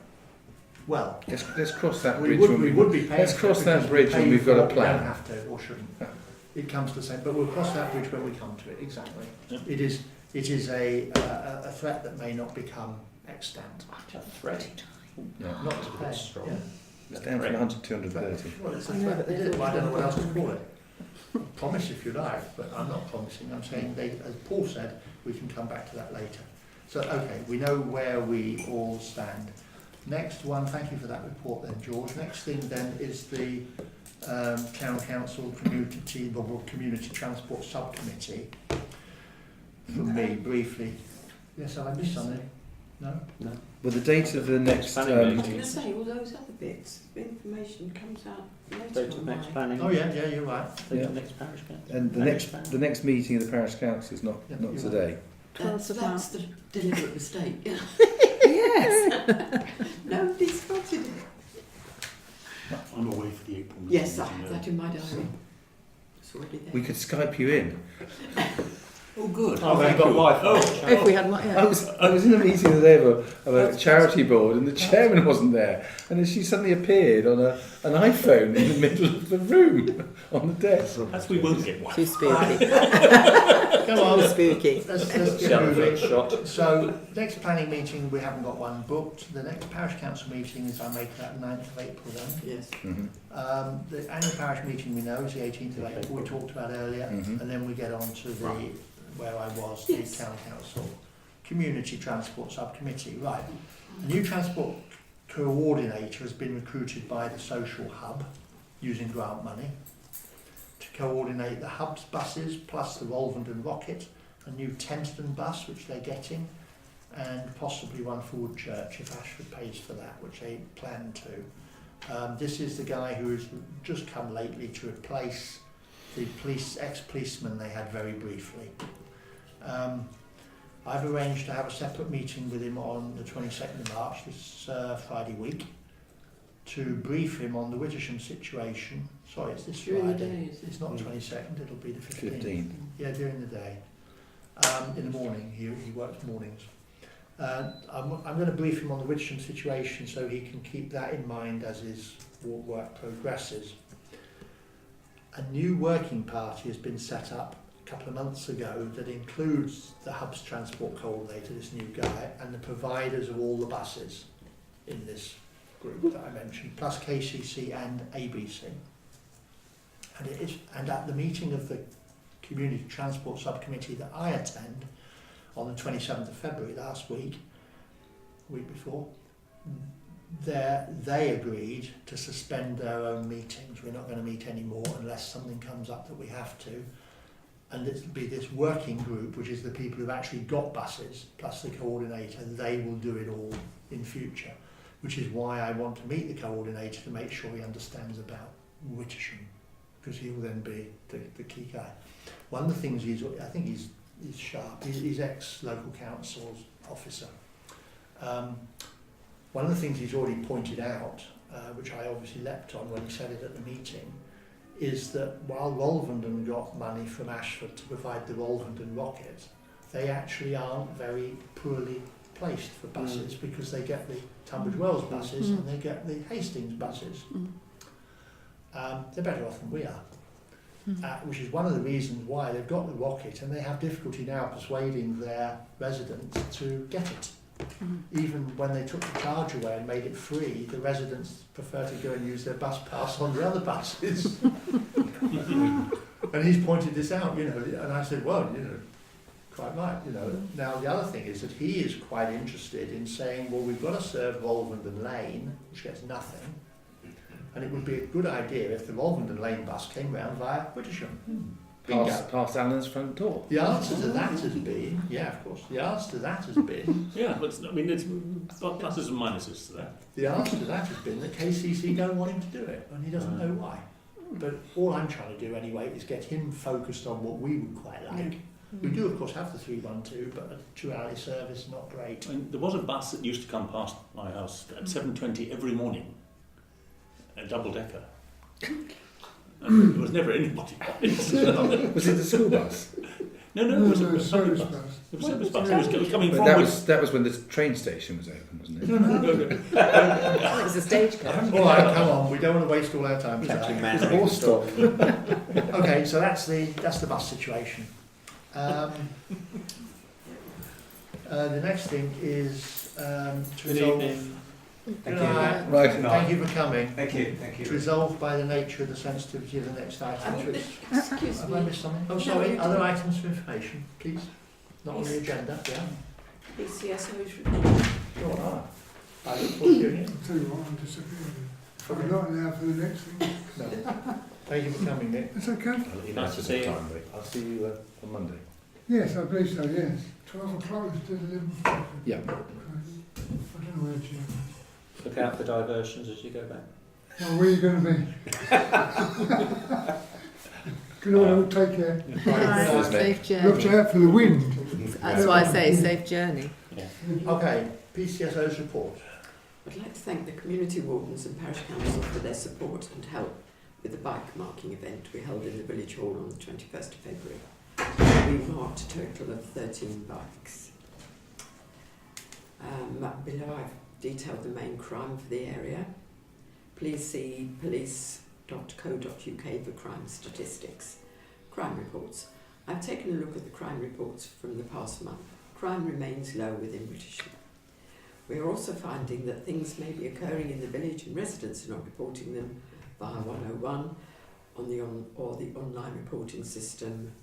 Well, Let's cross that we bridge would, when we we would be paying let's for cross it that because bridge we when pay we've got for a what we plan. don't have to or shouldn't. Yeah. It comes to the same, but we'll cross that bridge when we come to it, exactly. Yeah. It is a threat that may not become extant. A threat. Yeah. Not to pay. Strong. Yeah. It's down from 100 to 230. Well, it's a I know, threat. but It they is. thought Well, I don't know what it else to was call it. Promise if you like, but I'm not promising. I'm saying, as Paul said, we can come back to that later. So, okay, we know where we all stand. Next one, thank you for that report then, George. Next thing then is the Town Council Community Transport Subcommittee. From me, briefly. Yes, I missed something. No? No. Well, the date of the next Planning I was meeting. going to say, all those other bits, the information comes out later. Date of on next my- planning. Oh yeah, you're right. Date Yeah. of next parish council. and the next meeting of the parish council is not Yeah, not you're today. That's the deliberate mistake. Yes. Nobody spotted it. I'm away for the April meeting. Yes, I as you have know. that in my diary. It's already there. We could Skype you in. Oh, good. Oh, they've got Wi-Fi. If we had one, I yeah. was in a meeting the other day of a charity board, and the chairman wasn't there, and then she suddenly appeared on an iPhone in the middle of the room on the desk. As we won't get one. Too spooky. Come on. Too spooky. Let's See get how the moving. foot's shot. So, next planning meeting, we haven't got one booked. The next parish council meeting is, I make that 9th of April then. Yes. Mm-hmm. The annual parish meeting we know is the 18th of April, we talked about earlier, Mhm. and then we get on to the, where I was, Yes. the town council community transport subcommittee. Right, a new transport coordinator has been recruited by the social hub using grant money to coordinate the hub's buses plus the Wolverhampton Rocket, a new Tenterden bus which they're getting, and possibly one for Woodchurch if Ashford pays for that, which they plan to. This is the guy who has just come lately to replace the ex-policeman they had very briefly. I've arranged to have a separate meeting with him on the 22nd of March, this Friday week, to brief him on the Wittersham situation. Sorry, it's this During the Friday. day, is it? It's not the 22nd, it'll be the 15th. 15th. Yeah, during the day. In the morning, he works mornings. I'm going to brief him on the Wittersham situation so he can keep that in mind as his work progresses. A new working party has been set up a couple of months ago that includes the hub's transport coordinator, this new guy, and the providers of all the buses in this group that I mentioned, plus KCC and ABC. And at the meeting of the Community Transport Subcommittee that I attend on the 27th of February week before, they agreed to suspend their own meetings. We're not going to meet anymore unless something comes up that we have to. And it'll be this working group, which is the people who've actually got buses, plus the coordinator. They will do it all in future, which is why I want to meet the coordinator to make sure he understands about Wittersham, because he will then be the key guy. One of the things I think he's sharp. He's ex-local council's officer. One of the things he's already pointed out, which I obviously leapt on when he said it at the meeting, is that while Wolverhampton got money from Ashford to provide the Wolverhampton Rocket, they actually aren't very poorly placed for buses because they get the Tunbridge Wells buses and they get the Hastings buses. They're better off than we are. Which is one of the reasons why they've got the Rocket and they have difficulty now persuading their residents to get it. Even when they took the charge away and made it free, the residents prefer to go and use their bus pass on the other buses. And he's pointed this out, and I said, well, quite right, Now the other thing is that he is quite interested in saying, well, we've got to serve Wolverhampton Lane, which gets nothing. And it would be a good idea if the Wolverhampton Lane bus came round via Wittersham. Past Alan's front door. The answer to that has been, yeah, of course, the answer to that has been... Yeah, but there's pluses and minuses to that. The answer to that has been that KCC don't want him to do it, and he doesn't know why. But all I'm trying to do anyway is get him focused on what we would quite like. We do, of course, have the 312, but a 2-hourly service, not great. I mean, there was a bus that used to come past my house at 7:20 every morning, a double-decker. And there was never anybody on it. Was it the school bus? No, it was a service bus. bus. It was a service bus. It was coming But from... that was when the train station was open, wasn't it? No. It was a stagecoach. All right, come on, we don't want to waste all our time Captain today. Man. Or stop. Okay, so that's the bus situation. The next thing is to resolve... Thank Right. Right. Thank you for coming. Thank you. To resolve by the nature of the sensitivity of the next item. Excuse Have I me. missed something? Oh, No, sorry, you other didn't. items for information, please. Not on the agenda, yeah. PCSO's report. Sure are. I look forward to doing it. I'll tell you what, I'm disappearing. I'm not now for the next thing. No. Thank you for coming, Nick. It's okay. Nice to see you. I'll see you on Monday. Yes, I believe so, yes. 12 o'clock is to 11:40. Yeah. I don't know where to. Look out for diversions as you go back. Oh, where are you going to be? Good night, all, take care. Right, safe Look journey. out for the wind. That's why I say safe journey. Okay, PCSO's report. I'd like to thank the community wardens and parish council for their support and help with the bike marking event we held in the village hall on the 21st of February. We marked a total of 13 bikes. Below I've detailed the main crime for the area. Please see police.co.uk for crime statistics. Crime reports. I've taken a look at the crime reports from the past month. Crime remains low within Wittersham. We are also finding that things may be occurring in the village and residents are not reporting them via 101 or the online reporting system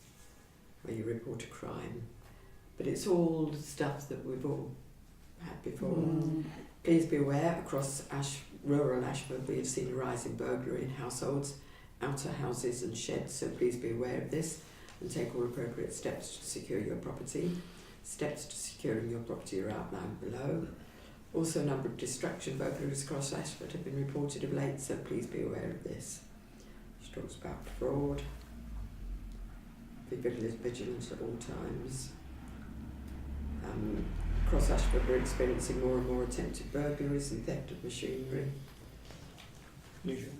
where you report a crime. But it's all stuff that we've all had before. Please be aware, across rural Ashford we have seen a rise in burglary in households, outer houses and sheds, so please be aware of this and take all appropriate steps to secure your property. Steps to securing your property are outlined below. Also, a number of distraction burglaries across Ashford have been reported of late, so please be aware of this. She talks about fraud. Be vigilant at all times. Across Ashford we're experiencing more and more attempted burglaries and theft of machinery. Usual.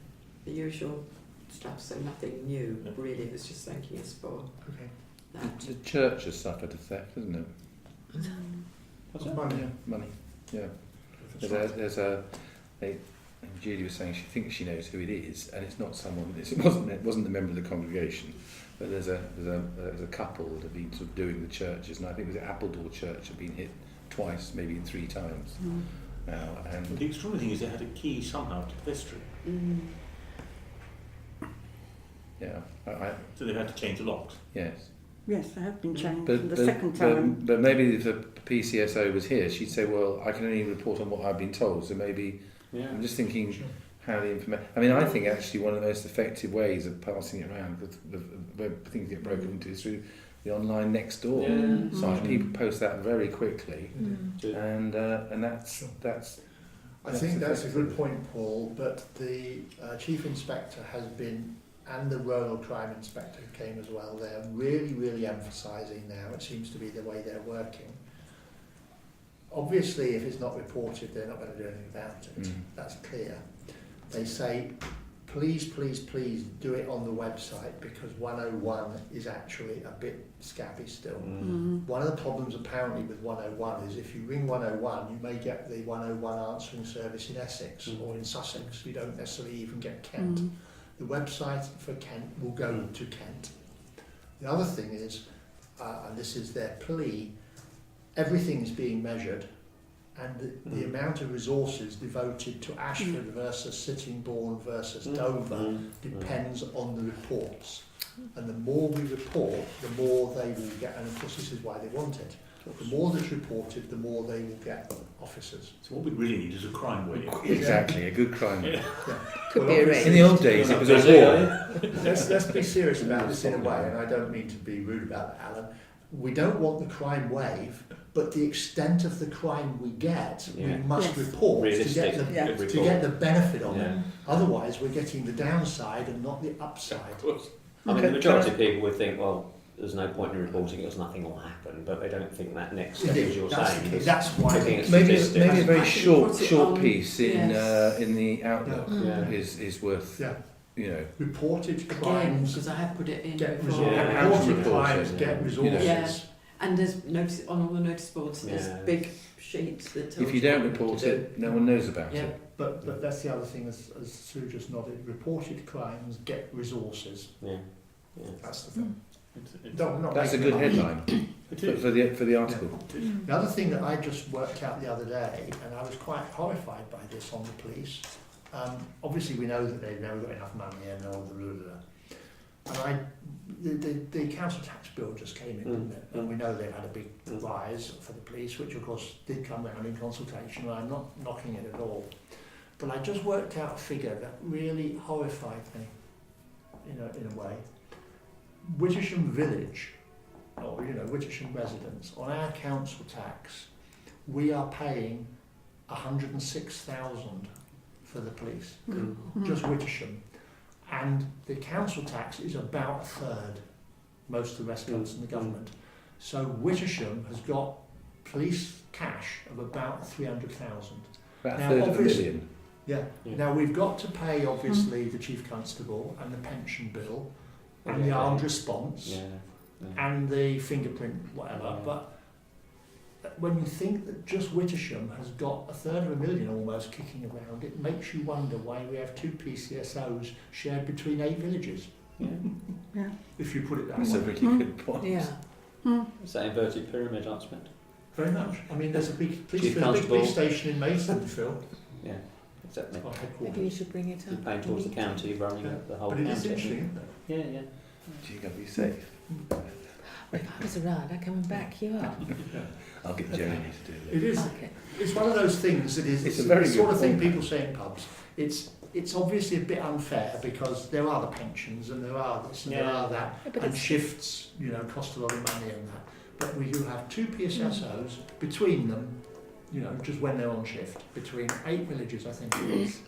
The usual stuff, so nothing new really. It was just thanking us for that. The church has suffered a theft, hasn't it? What's money? Yeah, money. Yeah. And Judy was saying she thinks she knows who it is, and it's not someone. It wasn't a member of the congregation, but there's a couple that have been sort of doing the churches, and I think it was at Appledore Church have been hit twice, maybe 3 times now. And the extraordinary thing is they had a key somehow to the vestry. Yeah, so they've had to change the locks. Yes. Yes, they have been changed for the second time. But maybe if the PCSO was here, she'd say, well, I can only report on what I've been told, so maybe... Yeah. I'm just thinking how the information... I mean, I think actually one of the most effective ways of passing it around, because where things get broken into, is through the online next door site. People post that very quickly, and that's I think that's a good point, Paul, but the Chief Inspector has been, and the Rural Crime Inspector who came as well, they're really emphasising now, it seems to be the way they're working. Obviously, if it's not reported, they're not going to do anything about it. That's clear. They say, please do it on the website, because 101 is actually a bit scabby still. One of the problems apparently with 101 is if you ring 101, you may get the 101 answering service in Essex or in Sussex. You don't necessarily even get Kent. The website for Kent will go to Kent. The other thing is, and this is their plea, everything is being measured, and the amount of resources devoted to Ashford versus Sittingbourne versus Dover depends on the reports. And the more we report, the more they will get, and of course this is why they want it. The more that's reported, the more they will get officers. So what we really need is a crime wave. Exactly, a good crime wave. Could be arranged. In the old days, it was a war. Let's be serious about this in a way, and I don't mean to be rude about that, Alan. We don't want the crime wave, but the extent of the crime we get, we must report to get the benefit of it. Otherwise, we're getting the downside and not the upside. I mean, the majority of people would think, well, there's no point in reporting because nothing will happen, but they don't think that next step, as you're saying. That's why. Maybe a very short piece in the Outlook is worth. You know, reported crimes, because I have put it in get before. Reported crimes get resources. And there's notice on all the notice boards. There's big sheets that tell if you don't report it, no one knows about it. But that's the other thing, as Sue just nodded. Reported crimes get resources. That's the thing. That's a good headline for the article. The other thing that I just worked out the other day, and I was quite horrified by this on the police. Obviously, we know that they've never got enough money and all the and the council tax bill just came in, didn't it? And we know they've had a big rise for the police, which of course did come round in consultation. And I'm not knocking it at all, but I just worked out a figure that really horrified me, in a way. Wittersham Village, or Wittersham residents, on our council tax, we are paying 106,000 for the police, just Wittersham, and the council tax is about a third. Most of the rest comes from the government. So Wittersham has got police cash of about 300,000. About a third of a million. Now we've got to pay obviously the chief constable and the pension bill and the armed response and the fingerprint whatever, but when you think that just Wittersham has got a third of a million almost kicking around, it makes you wonder why we have 2 PCSOs shared between 8 villages. If you put it that way. That's a really good point. Is that inverted pyramid, I expect? Very much. I mean, there's a big police station in Mason, Phil. Yeah, exactly. Maybe you should bring it up. You're paying towards the county, running the whole county. But it is interesting, isn't it? Yeah. You've got to be safe. Well, if I was around, I'd come and back you up. I'll get Jeremy to do it. It is. Okay. It's one of those things that is. It's a very the sort good of thing point. people say in pubs. It's obviously a bit unfair because there are the pensions and there are this and there Yeah. are that, Yeah, but and it's- shifts, you know, cost a lot of money and that. But we do have 2 PSSOs between them, you know, just when they're on shift, between 8 villages, I think it is.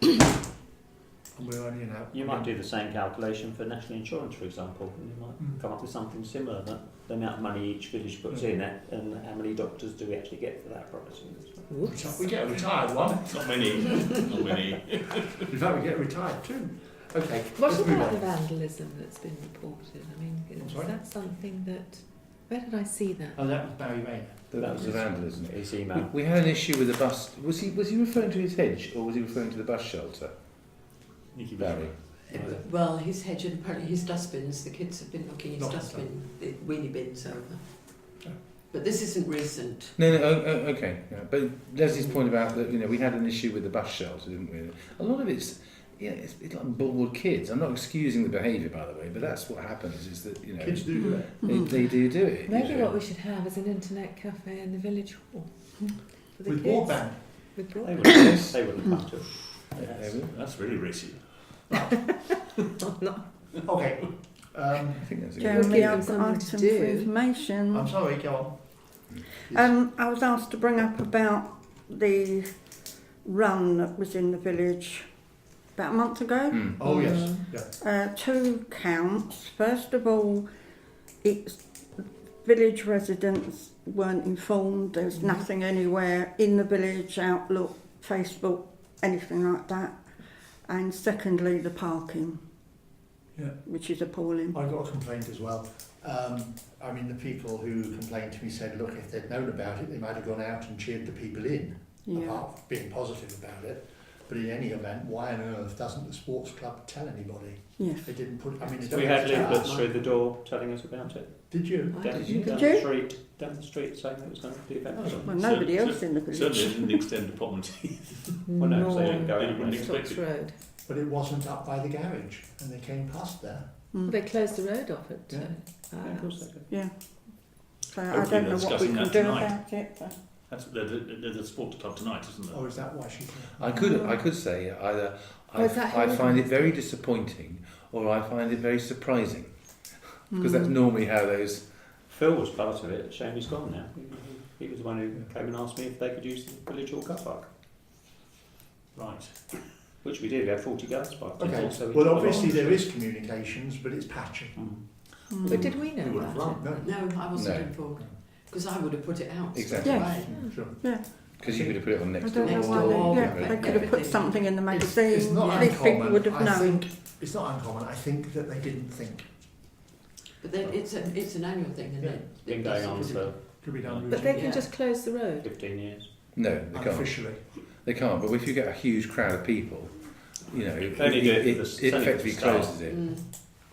And we're only, you know. You might do the same calculation for national insurance, for example, and you might Mm. come up with something similar, that the amount of money each village puts in it, and how many doctors do we actually get for that price. Whoops. We get a retired one. Not many. Not many. In fact, we get retired too. Okay. What let's move about the on. vandalism that's been reported? I mean, I'm is sorry? that something that... Where did I see that? Oh, that was Barry Rayner. That was the vandalism. His email. We had an issue with the bus. Was he referring to his hedge or was he referring to the bus shelter, Nicky Barry? Well, his hedge and apparently his dustbins, the kids have been knocking his Not dustbin, the wheelie bins over. Yeah. But this isn't recent. No, okay. Yeah. But Leslie's point about that, you know, we had an issue with the bus shelter, didn't we? A lot of it's like bored kids. I'm not excusing the behaviour, by the way, but that's what happens. Is that, you know, Kids do that. they do it. Maybe you know. what we should have is an internet cafe in the village hall. For the With kids. broadband. With They broadband. wouldn't, they wouldn't come to it. Yeah, we- That's really racy. Okay. I think that's a good. Jeremy, give them I've got something item to for do. information. I'm sorry, go on. I was asked to bring up about the run that was in the village about a month ago. Oh, yes. Yeah. 2 counts. First of all, it's village residents weren't informed. There's nothing anywhere in the village, Outlook, Facebook, anything like that. And secondly, the parking, Yeah. which is appalling. I got a complaint as well. I mean, the people who complained to me said, look, if they'd known about it, they might have gone out and cheered the people in, Yeah. apart from being positive about it. But in any event, why on earth doesn't the sports club tell anybody? Yes. They didn't put. I mean, they So we don't had tell us. leaflets through the door telling us about it. Did you? Why Down, did you? down Did the you? street, down the street, saying it was going to be event. Well, nobody else in the village. Certainly didn't extend to Poverty. Well, no, so they didn't go They out. wouldn't there. expect Stocks it. Road. But it wasn't up by the garage, and they came past there. Well, they closed the road off at Yeah. Yeah, of course they could. Yeah. So I Hopefully don't they're know what we discussing can that do tonight. about it. But There's a sports club tonight, isn't there? Oh, is that why she? I could say either Oh, is that how I you find it do it? very disappointing or I find it very surprising because Mm. that's normally how those. Phil was part of it. Shame he's gone now. He was the one who came and asked me if they could use the village hall car park, Right. which we did. We had 40 cars parked. Okay. So we Well, took them obviously on. there is communications, but it's patchy. Mm. But did we know We would have about run. it? No. No, I wasn't No. informed. Because I would have put it out straight Exactly. away. Sure. Because you could have put it on I next don't door. know Next why door, they, yeah, they could have put everything. something in the magazine. It's not These people uncommon. would have I known. think it's not uncommon. I think that they didn't think. But then it's an annual thing, isn't Yeah. it? It's been going on for Could be done. But they can Yeah. just close the road. 15 years. No, they can't. Unofficially. They can't. But if you get a huge crowd of people, you know, You can only do it for the- it it's only for effectively the start. closes it. Mm.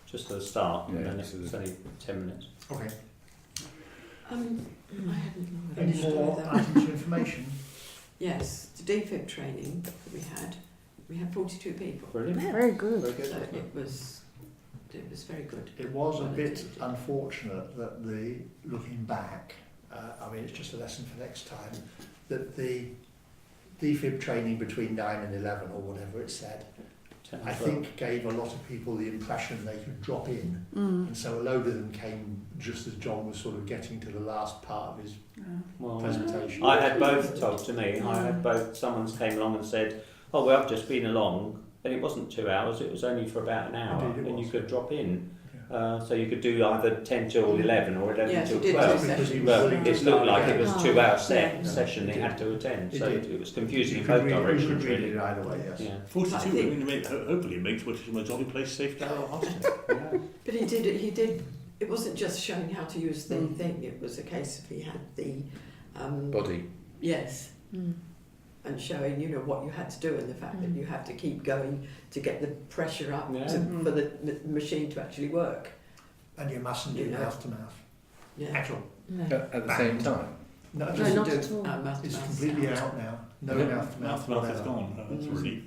Just at the start, Yeah, and then so it's the- only 10 minutes. Okay. I hadn't Any finished more with that. items of information? Yes, the DFIB training that we had 42 people. Brilliant. Very good. Very good. So it was very good. It was a Well bit attended. unfortunate that looking back, I mean, it's just a lesson for next time, that the DFIB training between 9 and 11 or whatever it said, 10 and I 12. think gave a lot of people the impression they could drop in. Mm. And so a load of them came just as John was sort of getting to the last part of his Well, presentation. I had both told to me. I had both. Someone came along and said, "Oh, well, I've just been along, and it wasn't 2 hours. It was only for about an hour, Indeed it and you was. could drop in. So you could do either 10 till 11 or 11 Yes, till you did 12. two Because he was But willing to it start looked like it again. was a 2 hour Yeah. session he had to attend, It so did. it was confusing You in could both read it- you directions, could read really. it either way, yes. Yeah. 42, I I think- mean, hopefully it makes Wittersham a jolly place safe to have a hospital. But he did, it wasn't just showing how to use the Mm. thing, it was a case of he had the, Body. yes, Mm. and showing, what you had to do and the fact that you have to keep going to get the pressure up Yeah. for the machine to actually work. And you mustn't do Yeah. mouth to mouth. Yeah. Actual. No. At the same time. No, No, just not do at all. mouth to it's mouth completely sound. out now. No Yeah, mouth to mouth. Mouth is whatever. gone. That's Mm. really...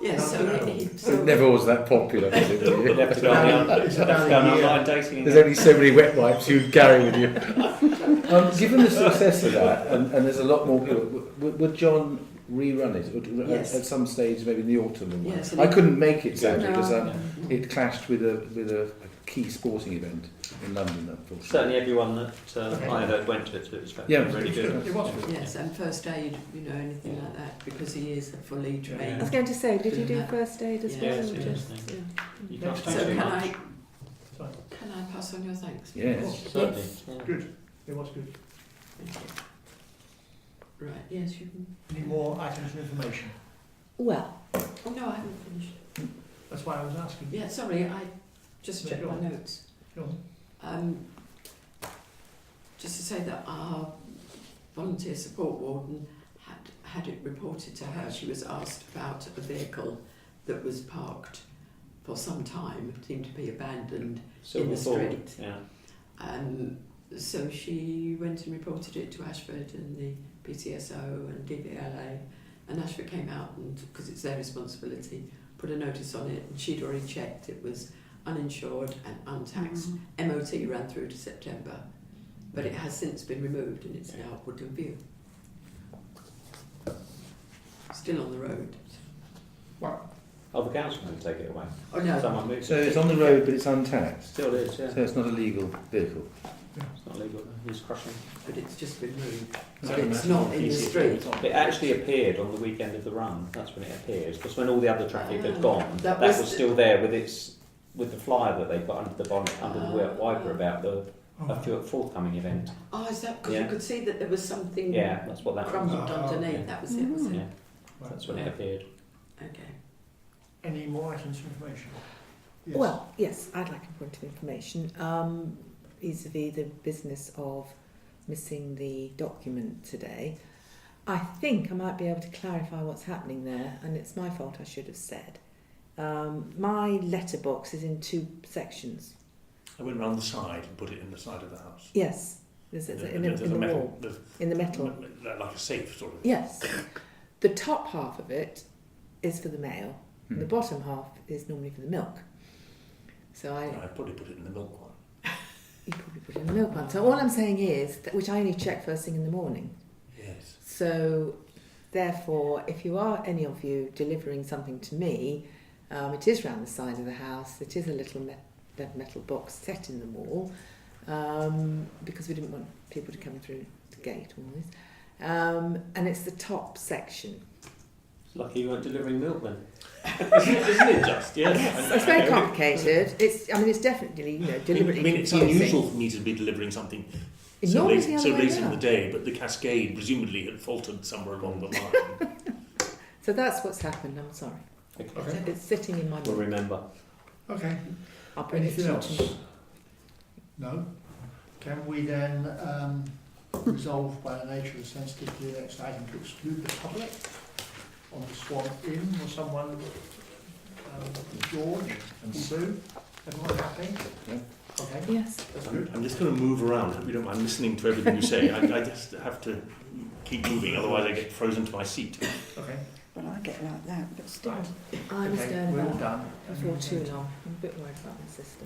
Yes, so It never was that popular, was it? You have to go online dating. There's only so many wet wipes you'd carry with you. Given the success of that, and there's a lot more people, would John rerun it Yes. at some stage, maybe in the autumn? Or what? Yes, I couldn't make it sadly No. because it clashed with a key sporting event in London. Unfortunately. Certainly everyone that I heard went to it, so it was really good. It was good. Yes, and first aid, anything like that, because he is fully trained. I was going to say, did you do Yeah. first aid as Yeah, well? yes, Or yes, just, yes. yeah. You can't Next do So too can much. can I pass on your thanks? Yes. Certainly. Yeah. Good. It was good. Thank you. Right, yes, you can. Any more items of information? Well, Oh, no, I haven't finished. That's why I was asking. Yeah, sorry, I just No, checked go my on. notes. Go on. Just to say that our volunteer support warden had it reported to her. She was asked about a vehicle that was parked for some time, seemed to be abandoned in the street. Yeah. So she went and reported it to Ashford and the PCSO and DVLA, and Ashford came out and, because it's their responsibility, put a notice on it, and she'd already checked it was uninsured and untaxed. MOT ran through to September, but it has since been removed and it's now at Woodland View. Still on the road. Oh, the council can take it away. Oh no, Someone moves So it. it's on the road, but it's untaxed. Still is, yeah. So it's not a legal vehicle. It's not legal. He's crushing. but it's just been moved. Is So that it's national not in the PCS? street. It actually appeared on the weekend of the run. That's when it appeared. Because when all the other traffic had Ah, gone, that that was was the- still there with the flyer that they put under the bonnet, under the wiper about a forthcoming event. Oh, is that because Yeah. you could see that there was something Yeah, that's what that was. crumbled Oh, underneath? okay. That was it, was it? Yeah, that's when it appeared. Okay. Any more items of information? Yes. Well, yes, I'd like a point of information vis-a-vis the business of missing the document today. I think I might be able to clarify what's happening there, and it's my fault, I should have said. My letterbox is in two sections. I went round the side and put it in the side of the house. Yes, there's in the metal, wall, in the metal. like a safe sort of. Yes. The top half of it is for the mail, and the Hmm. bottom half is normally for the milk. So I probably put it in the milk one. you probably put it in the milk one. So all I'm saying is, that, which I only check first thing in the morning. Yes. So therefore, if you are, any of you, delivering something to me, it is round the side of the house. It is a little metal box set in the wall, because we didn't want people to come through the gate always. And it's the top section. Lucky you weren't delivering milk then. Isn't it just? Yes. Yes, it's very complicated. It's definitely, deliberately I mean, it's confusing. unusual for me to be delivering something It's so normally late, the other so way late in round. the day, but the cascade presumably had faltered somewhere along the line. So that's what's happened. I'm sorry. Okay. It's sitting in my We'll book. remember. Okay. I'll bring it Anything to else? you. No. Can we then resolve by the nature of the sensitivity of the next item to exclude the public on the Swan Inn or someone, George and Sue? Everyone happy? Yeah. Okay, Yes. that's good. I'm just going to move around. I hope you don't mind listening to everything you say. I just have to keep moving, otherwise I get frozen to my seat. Okay. Well, I get like that, but still. Right. I was Okay, going we're all back done. before too long. I'm a bit worried about my sister.